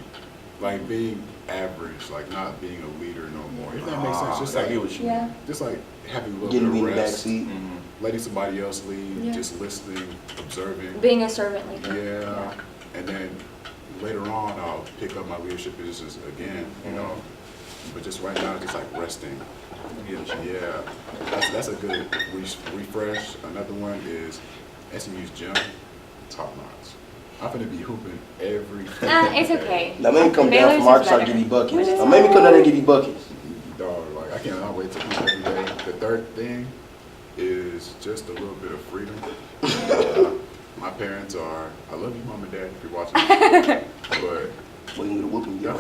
like being average, like not being a leader no more. If that makes sense, just I like get what you Yeah. mean. just like having a little Getting bit in of the back rest, seat. letting somebody else lead, Yeah. just listening, observing. Being a servant leader. Yeah, and then later on I'll pick up my leadership positions again, you know. But just right now, just like resting. Yeah, that's a good refresh. Another one is SMU's gym, top notch. I'm gonna be hooping every. It's okay. Now maybe come down Baylor's from Marcus is and better. give you buckets. Which is Now maybe come down there and give you buckets. Dog, like I cannot wait to hoop every day. The third thing is just a little bit of freedom. My parents are, I love you, mom and dad, if you're watching, but Well, you get a whooping. they're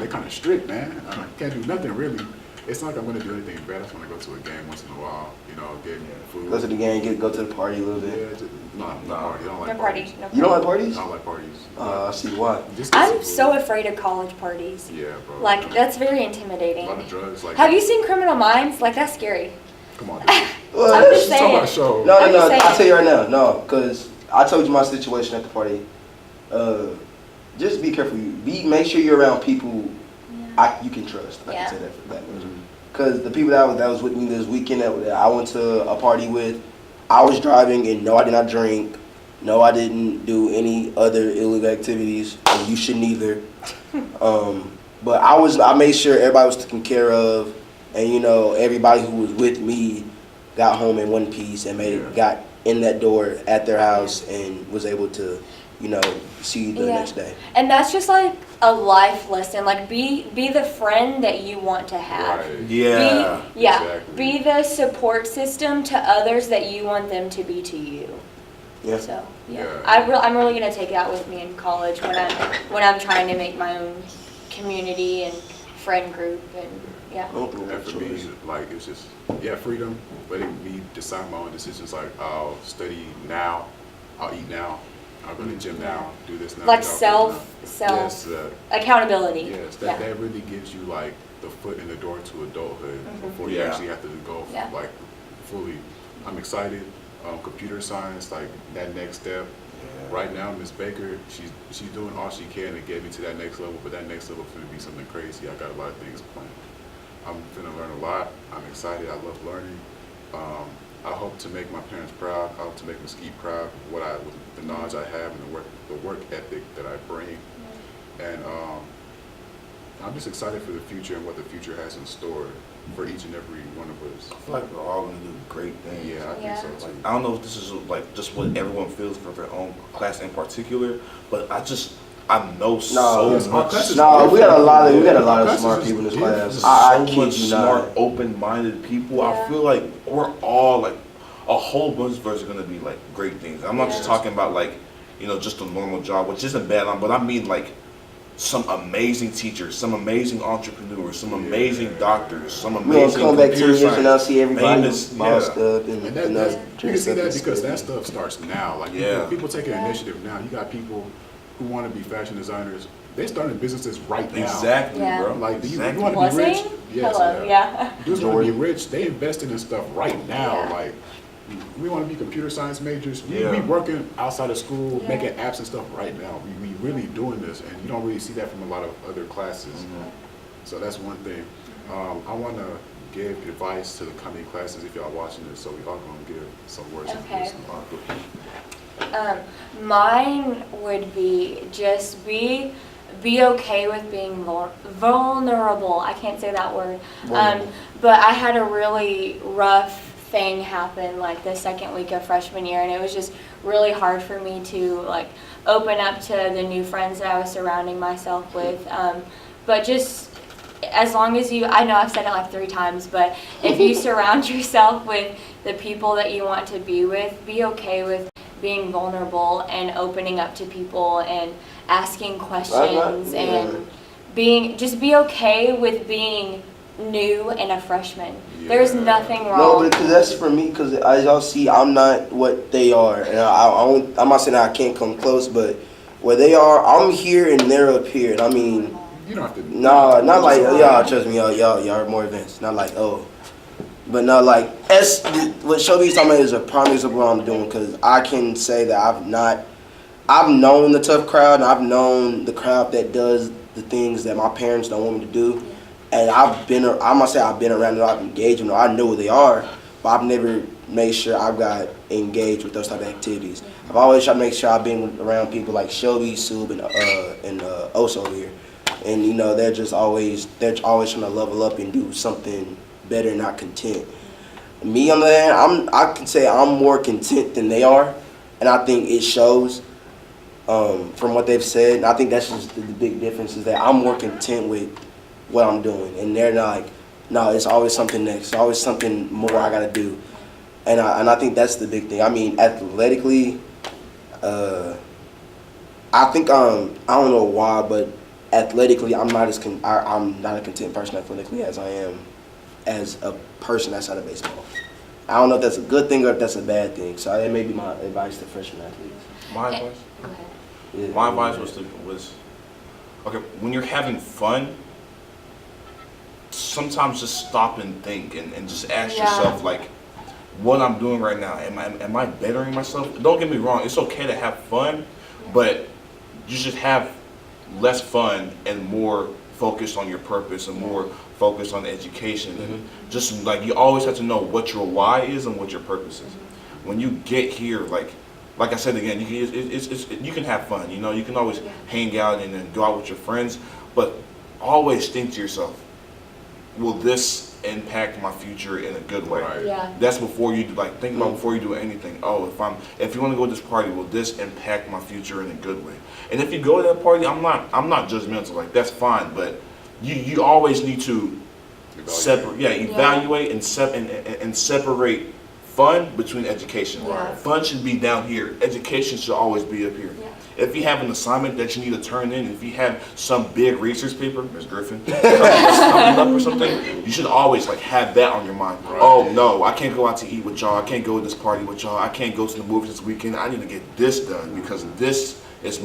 kind of strict, man. I can't do nothing really. It's not like I'm gonna do anything bad. I just want to go to a game once in a while, you know, get food. Go to the game, go to the party a little bit. Yeah, just, no party. I don't like No parties. party. No You don't like party. parties? I don't like parties. I see why. Just get I'm some so food. afraid of college parties. Yeah, bro. Like that's very a intimidating. lot of drugs. Like, Have you seen Criminal Minds? Like that's scary. Come on, dude. Well, I'm just She's talking about a saying. show. No, I'm just saying. I'll tell you right now. No, because I told you my situation at the party. Just be careful. Make sure you're around people you can trust. I Yeah. can say that for that. Because the people that was with me this weekend that I went to a party with, I was driving and no, I did not drink. No, I didn't do any other illegal activities, and you shouldn't either. But I made sure everybody was taken care of, and you know everybody who was with me got home in one piece and got in that door at their house and was able to see you the next day. And that's just like a life lesson. Like be the friend that you want to have. Right. Yeah. Exactly. Be the support system to others that you want them to be to you. Yeah. So Yeah. I'm really gonna take that with me in college when I'm trying to make my own community and friend group and yeah. And for me, like, it's just, freedom, letting me decide my own decisions. Like, I'll study now, I'll eat now, I'll go to the gym now, do this now. Like do that self now. Yes, accountability. yes, that really gives you, like, the foot in the door to adulthood before you Yeah. actually have to go, Yeah. like, fully. I'm excited. Computer science, like, that next step. Right now, Miss Baker, she's doing all she can to get me to that next level, but that next level is going to be something crazy. I got a lot of things planned. I'm going to learn a lot. I'm excited. I love learning. I hope to make my parents proud. I hope to make Mesquite proud with the knowledge I have and the work ethic that I bring. And I'm just excited for the future and what the future has in store for each and every one of us. I feel like we're all gonna do great things. Yeah, I think so Like, too. I don't know if this is like just what everyone feels for their own class in particular, but I know so yes, our much. class is No, we got a lot Our of smart is people in this different. class. I so kid much you smart, not. open-minded people. Yeah. I feel like we're all like a whole bunch of us are gonna be like great things. I'm not just talking about like just a normal job, which isn't bad, but I mean like some amazing teachers, some amazing entrepreneurs, some amazing doctors, some We're gonna amazing come back 2 computer years and now science. see everybody famous- bossed yeah. up And and that's, you can see that dressed up because and that stuff. stuff starts now. Like people taking initiative now. You got people who want to be fashion designers. They starting businesses right now. Exactly, Yeah. bro. Like, do you Exactly. want to be rich? Blessing? Yes. Hello, yeah. You just want to be rich. They investing in stuff right now. Yeah. Like, we want to be computer science majors. Yeah. We working outside of school, Yeah. making apps and stuff right now. We really doing this, and you don't really see that from a lot of other classes. So that's one thing. I want to give advice to the coming classes if y'all watching this. So we all gonna give some words of Okay. wisdom. Mine would be just be okay with being vulnerable. I can't say that word. But I had a really rough thing happen like the second week of freshman year, and it was just really hard for me to like open up to the new friends that I was surrounding myself with. But just as long as I know I've said it like 3 times, but if you surround yourself with the people that you want to be with, be okay with being vulnerable and opening up to people and asking questions and be okay with being new and a freshman. There's nothing wrong. No, but because that's for me. Because as y'all see, I'm not what they are, and I'm not saying I can't come close, but where they are, I'm here and they're up here. And I mean, You don't have to. nah, not like y'all. Trust me, y'all are more advanced. Not like but no, like what Shelby's talking about is a prime example of what I'm doing. Because I can say that I've known the tough crowd, and I've known the crowd that does the things that my parents don't want me to do. And I'm gonna say I've been around and I've engaged with them. I know who they are, but I've never made sure I've got engaged with those type of activities. I've always tried to make sure I've been around people like Shelby, Sube, and Oso over here. And they're always trying to level up and do something better, not content. Me on the other hand, I can say I'm more content than they are, and I think it shows from what they've said. And I think that's just the big difference is that I'm more content with what I'm doing, and they're not like, no, it's always something next, it's always something more I gotta do, and I think that's the big thing. I mean, athletically, I think I don't know why, but athletically, I'm not a content person athletically as I am as a person outside of baseball. I don't know if that's a good thing or if that's a bad thing. So that may be my advice to freshman athletes. My advice? Go ahead. Yeah. My advice was okay, when you're having fun, sometimes just stop and think and just ask yourself like, what I'm doing right now, am I bettering myself? Don't get me wrong, it's okay to have fun, but you should have less fun and more focused on your purpose and more focused on education. And just like you always have to know what your why is and what your purpose is. When you get here, like I said again, you can have fun. You can always hang out and then go out with your friends, but always think to yourself, will this impact my future in a good way? Right. Yeah. That's before you like think about before you do anything. Oh, if you want to go to this party, will this impact my future in a good way? And if you go to that party, I'm not judgmental. Like that's fine, but you always need to evaluate and separate fun between education. Yeah. Fun should be down here. Education should always be up here. Yeah. If you have an assignment that you need to turn in, if you have some big research paper, Ms. Griffin, coming up or something, you should always like have that on your mind. Right. Oh no, I can't go out to eat with y'all. I can't go to this party with y'all. I can't go to the movies this weekend. I need to get this done because this is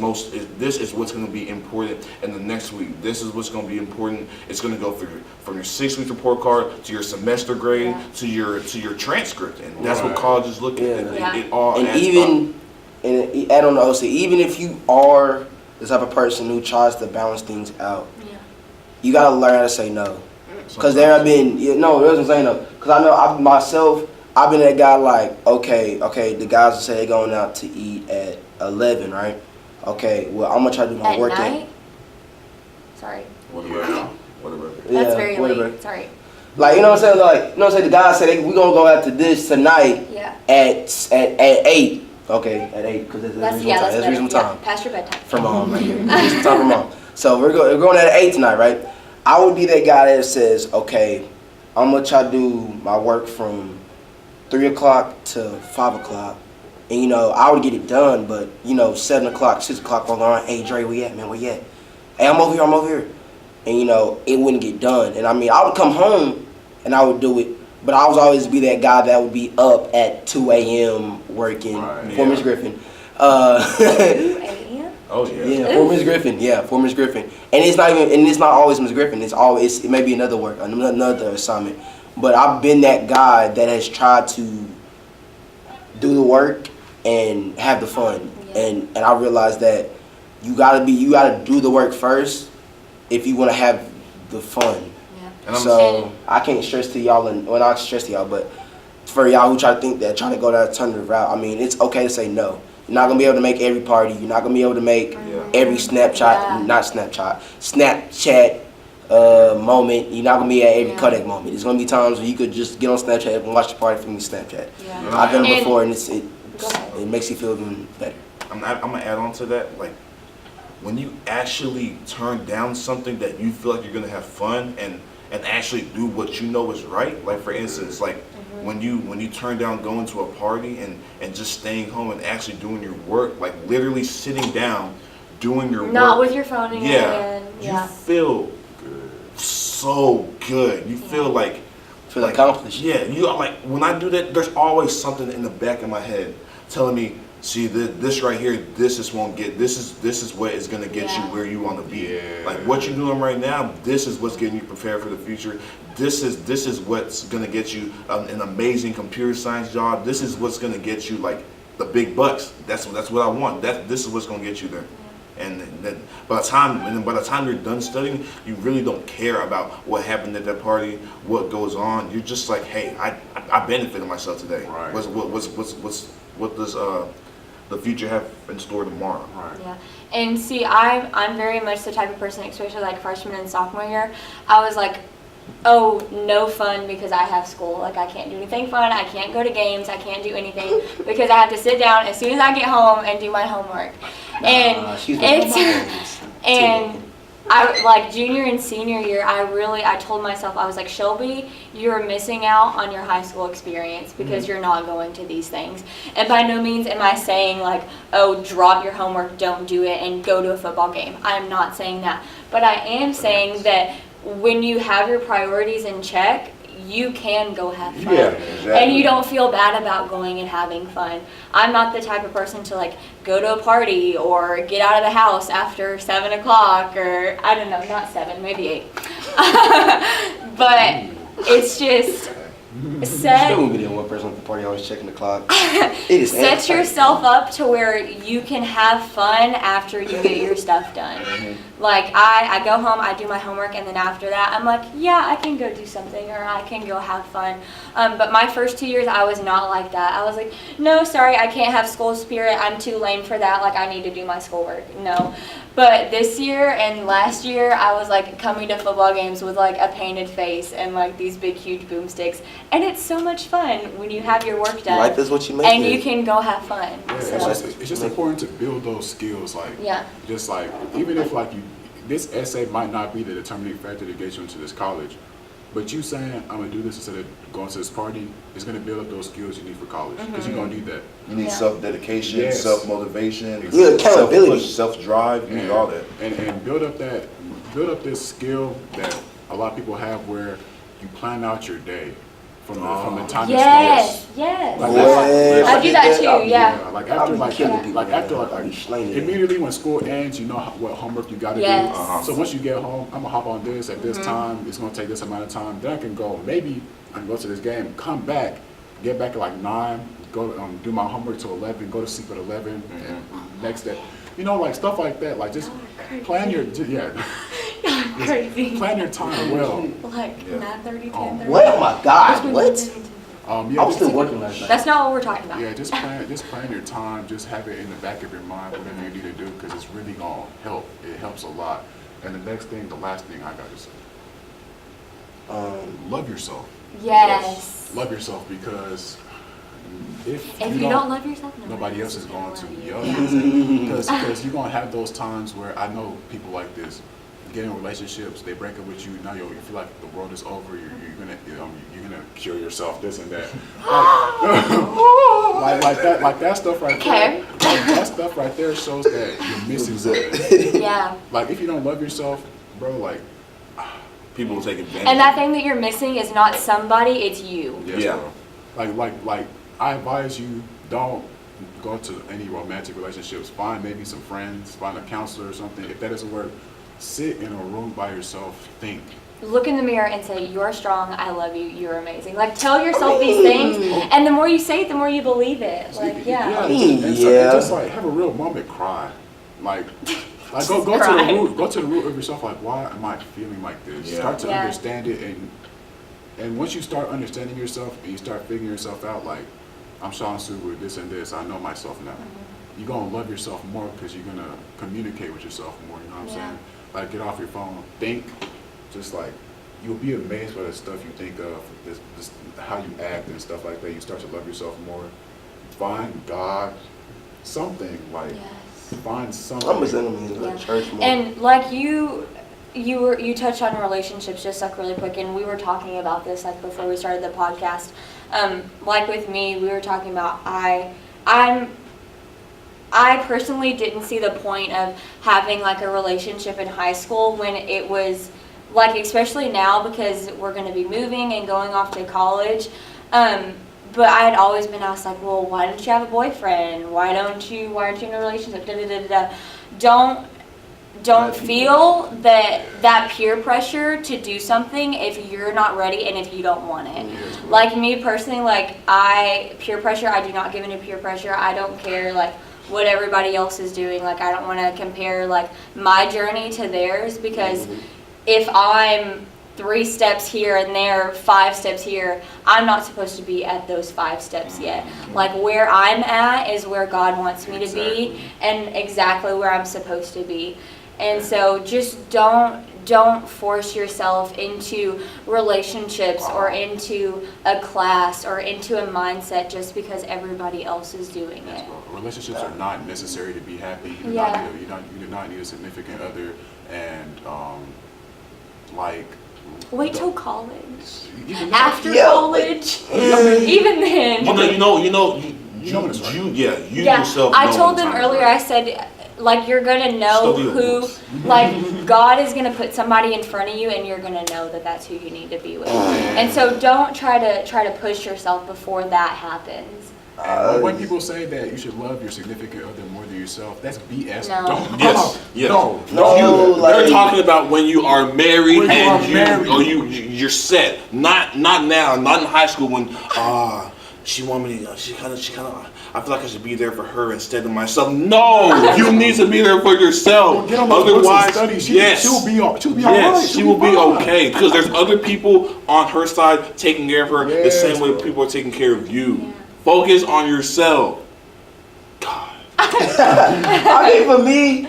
what's going to be important in the next week. This is what's going to be important. It's going to go from your 6-week report card to your semester grade to your transcript, and that's what colleges look at. Yeah. It all And adds even, up. and add on the OC, even if you are the type of person who tries to balance things out, you gotta learn how to say no. Because there have been, that's what I'm saying though. Because I know I've been that guy like, okay, the guys will say they're going out to eat at 11, right? Okay, well, I'm gonna try to do my At work night? Sorry. Whatever. That's very whatever. late. Sorry. Like, you know what I'm saying? Like, the guys say we gonna go out to this tonight Yeah. at 8. Okay, at 8, because that's reasonable time. That's reasonable time. Past your bedtime. For mom right here. Reasonable time for mom. So we're going at 8 tonight, right? I would be that guy that says, okay, I'm gonna try to do my work from 3 o'clock to 5 o'clock. And, I would get it done, but, 7 o'clock, 6 o'clock, rolling around, hey, Dre, where you at, man, where you at? Hey, I'm over here. And, it wouldn't get done. And, I would come home, and I would do it, but I was always be that guy that would be up at 2 a.m. working for Miss Griffin. 2 a.m.? Oh yeah. Yeah, for Miss Griffin. Yeah, for Miss Griffin. And it's not always Miss Griffin. It may be another assignment. But I've been that guy that has tried to do the work and have the fun. Yeah. And I realized that you gotta do the work first if you wanna have the fun. Yeah. And So I can't stress to y'all, not stress to y'all, but for y'all who try to to go that alternative route, it's okay to say no. You're not gonna be able to make every party. You're not gonna be able to make every Snapchat moment. You're not gonna be at every Kodak moment. There's gonna be times where you could just get on Snapchat and watch the party from your Snapchat. Yeah. I've done it And- before, and Go ahead. it makes you feel even better. I'm gonna add on to that. Like when you actually turn down something that you feel like you're gonna have fun and actually do what you know is right. Like for instance, like when you turn down going to a party and just staying home and actually doing your work, like literally sitting down, doing your work. Not with your phone in your Yeah. hand. Yeah. You feel so good. You feel like Feel accomplished. Yeah, like when I do that, there's always something in the back of my head telling me, see this right here, this is what is gonna get you where you want to be. Yeah. Like what you're doing right now, this is what's getting you prepared for the future. This is what's gonna get you an amazing computer science job. This is what's gonna get you like the big bucks. That's what I want. This is what's gonna get you there. And then by the time you're done studying, you really don't care about what happened at that party, what goes on. You're just like, hey, I benefited myself today. Right. What does the future have in store tomorrow? Right. Yeah, and see, I'm very much the type of person, especially like freshman and sophomore year. I was like, oh, no fun because I have school. Like I can't do anything fun. I can't go to games. I can't do anything because I have to sit down as soon as I get home and do my homework. And She's one of my it's babies. and I like junior and senior year. I told myself, I was like, Shelby, you're missing out on your high school experience because you're not going to these things. And by no means am I saying like, oh, drop your homework, don't do it, and go to a football game. I am not saying that. But I am saying that when you have your priorities in check, you can go have fun. Yeah, exactly. And you don't feel bad about going and having fun. I'm not the type of person to like go to a party or get out of the house after 7 o'clock or I don't know, not 7, maybe 8. But it's just, Still gonna be the one person at the party always checking the clock. It is Set yourself up to where you can have fun after you get your stuff done. Like, I go home, I do my homework, and then after that, I'm like, yeah, I can go do something, or I can go have fun. But my first 2 years, I was not like that. I was like, no, sorry, I can't have school spirit. I'm too lame for that. Like, I need to do my schoolwork. No. But this year and last year, I was like coming to football games with like a painted face and like these big, huge boomsticks. And it's so much fun when you have your work done. Life is what you make And it. you can go have fun. Yeah, So, it's just important to build those skills. Like, yeah. just like, even if like this essay might not be the determining factor to get you into this college, but you saying, I'm gonna do this instead of going to this party, is gonna build up those skills you need for college. Because you're gonna need that. You need Yeah. self-dedication, Yes. self-motivation, You need accountability. self-drive. You need all that. And build up this skill that a lot of people have where you plan out your day from the time it Yes, starts. yes. Like Yes. I do that too, I'll be- yeah. Like I'll after be like killing people, like after man. I'll like be slaying it. immediately when school ends, you know what homework you got to Yes. do. So once you get home, I'm gonna hop on this at this time. It's gonna take this amount of time. Then I can go. Maybe I can go to this game, come back, get back at like 9, go do my homework till 11, go to sleep at 11, and next day, you know, like stuff like that. Like just plan your Crazy. plan your time well. Like 9:30, 10:30. What? Oh my God! What? Yeah, I was just- still working last night. That's not what we're talking about. Yeah, just plan your time. Just have it in the back of your mind, whatever you need to do, because it's really gonna help. It helps a lot. And the last thing I gotta say, love yourself. Yes. Love yourself because if If you don't love yourself, nobody else is going to. love Yup. Because you're gonna have those times where I know people like this. Get in relationships, they break up with you. Now you feel like the world is over. You're gonna cure yourself, this and that. like that stuff right Okay. there. Like that stuff right there shows that you're missing something. Yeah. Like if you don't love yourself, bro, like People will take advantage. And that thing that you're missing is not somebody, it's you. yes, Yeah. bro. Like I advise you, don't go to any romantic relationships. Find maybe some friends, find a counselor or something. If that doesn't work, sit in a room by yourself, think. Look in the mirror and say, you're strong, I love you, you're amazing. Like, tell yourself these things, and the more you say it, the more you believe it. Like, yeah. Just like have a real moment, cry. Like go Cry. to the root of yourself. Like, why am I feeling like this? Yeah. Start to Yeah. understand it, and once you start understanding yourself and you start figuring yourself out, like I'm Seun Suberu, this and this. I know myself now. You're gonna love yourself more because you're gonna communicate with yourself more. You know what I'm saying? Like, get off your phone, think. Just like you'll be amazed by the stuff you think of, this how you act and stuff like that. You start to love yourself more. Find God, something like. Yes. Find something. I'm missing them in the church more. And like you touched on relationships just like really quick, and we were talking about this like before we started the podcast. Like with me, we were talking about I personally didn't see the point of having like a relationship in high school when it was like, especially now because we're going to be moving and going off to college. But I had always been asked like, well, why don't you have a boyfriend? Why aren't you in a relationship? Da, da, da, da, da. Don't feel that peer pressure to do something if you're not ready and if you don't want it. Like me personally, like peer pressure, I do not give into peer pressure. I don't care like what everybody else is doing. Like I don't want to compare like my journey to theirs, because if I'm 3 steps here and they're 5 steps here, I'm not supposed to be at those 5 steps yet. Like where I'm at is where God wants me to be, and exactly where I'm supposed to be. And so just don't force yourself into relationships or into a class or into a mindset just because everybody else is doing it. Relationships are not necessary to be happy. You do not need a significant other, and like. Wait till college. Even After Yeah. college, even then. You know Yeah, yourself. I know told when them time's earlier, right. I said, like, you're gonna know Still who, deals. like, God is gonna put somebody in front of you, and you're gonna know that that's who you need to be with. And so don't try to push yourself before that happens. And when people say that you should love your significant other more than yourself, that's BS. No. Don't. Yes. Yes. No. No, They're like- talking about when you are married When you and are you married. or you're set. Not now. Not in high school when she want me. She kind of. I feel like I should be there for her instead of myself. No, you need to be there for yourself. Get on those books and Otherwise, study. yes, She'll be all right. yes, she will be fine. okay because there's other people on her side taking care of her the Yes, same way bro. people are taking care of you. Yeah. Focus on yourself. God. I mean, for me,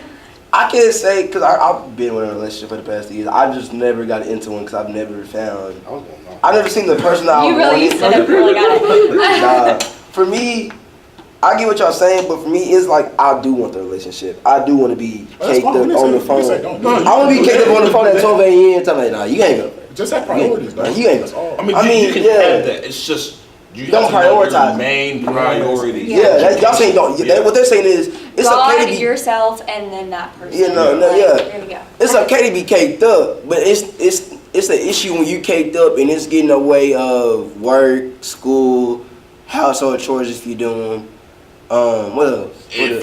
I can't say because I've been in a relationship for the past years. I just never got into one because I've never found. I've never seen the person that I You really wanted. stood up and really got it. Nah, for me, I get what y'all saying, but for me, it's like I do want the relationship. I do want to be That's caked fine. up We on the didn't say- we phone. said don't do it. I want to be caked up on the phone at 12 a.m. Tell me, nah, you ain't gonna. Just have priorities, Nah, dog. you ain't. That's all. I mean, I mean, you can yeah. have that. It's just you Don't have to know prioritize your it. main priorities. Yeah, y'all saying don't. Yeah. What they're saying is it's God, okay to be. yourself, and then that person. Yeah, no, Like, yeah. There you go. It's okay to be caked up, but it's an issue when you caked up and it's getting in the way of work, school, household chores if you're doing. What else? If it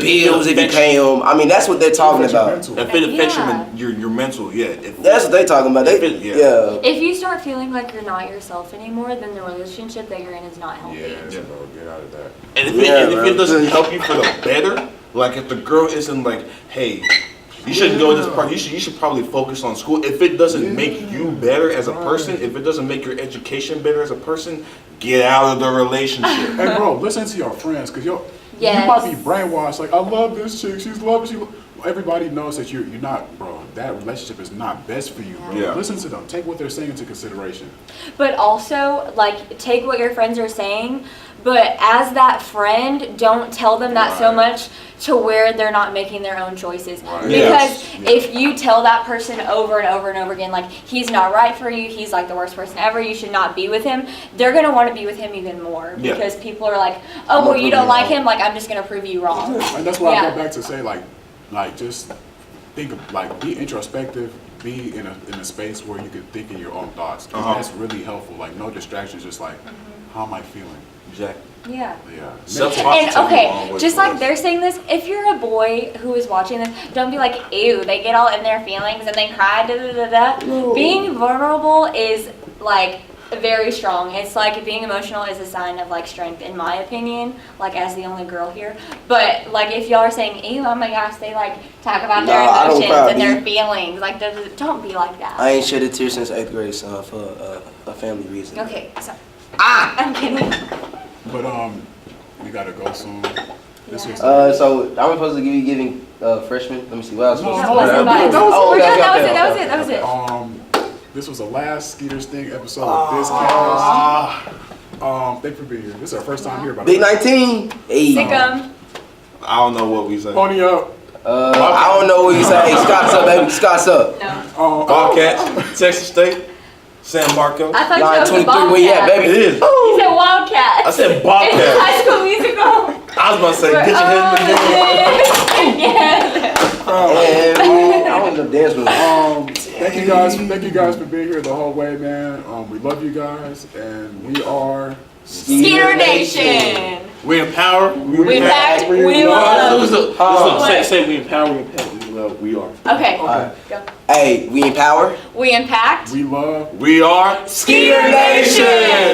Bills if you affects- pay them. I mean, that's what they're talking about. If it affects Yeah. your mental, yeah. That's what they're talking about. They, If it- yeah. yeah. If you start feeling like you're not yourself anymore, then the relationship that you're in is not healthy. Yeah, bro, get out of that. And if, Yeah, and if bro. it doesn't help you for the better, like if the girl isn't like, hey, you shouldn't go to this part. You should probably focus on school. If it doesn't make you better as a person, if it doesn't make your education better as a person, get out of the relationship. Hey, bro, listen to your friends, cause you Yes. might be brainwashed. Like, I love this chick. She's loving. Everybody knows that you're not, bro. That relationship is not best for you, bro. Yeah. Listen to them. Take what they're saying into consideration. But also, like, take what your friends are saying, but as that friend, don't tell them that so Right. much to where they're not making their own choices. Right. Because Yes. if you tell that person over and over and over again, like, he's not right for you, he's like the worst person ever, you should not be with him, they're going to want to be with him even more. Yeah. Because people are like, oh, I'm well, gonna you prove don't you like wrong. him, like, I'm just going to prove you wrong. And that's why I Yeah. go back to say, like just think of, like, be introspective, be in a space where you can think in your own thoughts. 'Cause that's really helpful. Like, no distractions, just like, how am I feeling? Exactly. Yeah. Yeah. Self-talk. And Positive long okay, way just for like us. they're saying this, if you're a boy who is watching this, don't be like, ew, they get all in their feelings and they cry, da da da da. No. Being vulnerable is like very strong. It's like being emotional is a sign of like strength, in my opinion, like as the only girl here. But like if y'all are saying, ew, oh my gosh, they like talk about their Nah, I don't emotions cry, and their B. feelings, like don't be like that. I ain't shed a tear since 8th grade, so for a family reason. Okay, so I'm kidding. But we gotta go soon. This was So I'm supposed to be giving freshmen. Let me see. What else? No, supposed That to wasn't do? about it. Oh, We're okay, good. That was okay, it. That was okay, it. That was okay. it. this was the last Skeeter Sting episode of this cast. Thank you for being here. This is our first time here, by the Big way. 19. Hey. Sick 'em. I don't know what we say. Pony up. I don't know what you say. Hey, Scott's up, baby. Scott's up. No. Bobcats, Texas State, San Marcos. I thought you Line said it was 23. Where you at, Bobcat. baby? It is. You said Wildcat. I said It's Bobcats. High School Musical. I was about to say, get your head in the game. Yeah. And I want to dance with him. Thank you guys for being here the whole way, man. We love you guys, and we are. Skeeter Nation. We empower. We impact. We love. Say we empower. We impact. We love. We are. Okay. Alright. Go. Hey, we empower. We impact. We love. We are Skeeter Nation.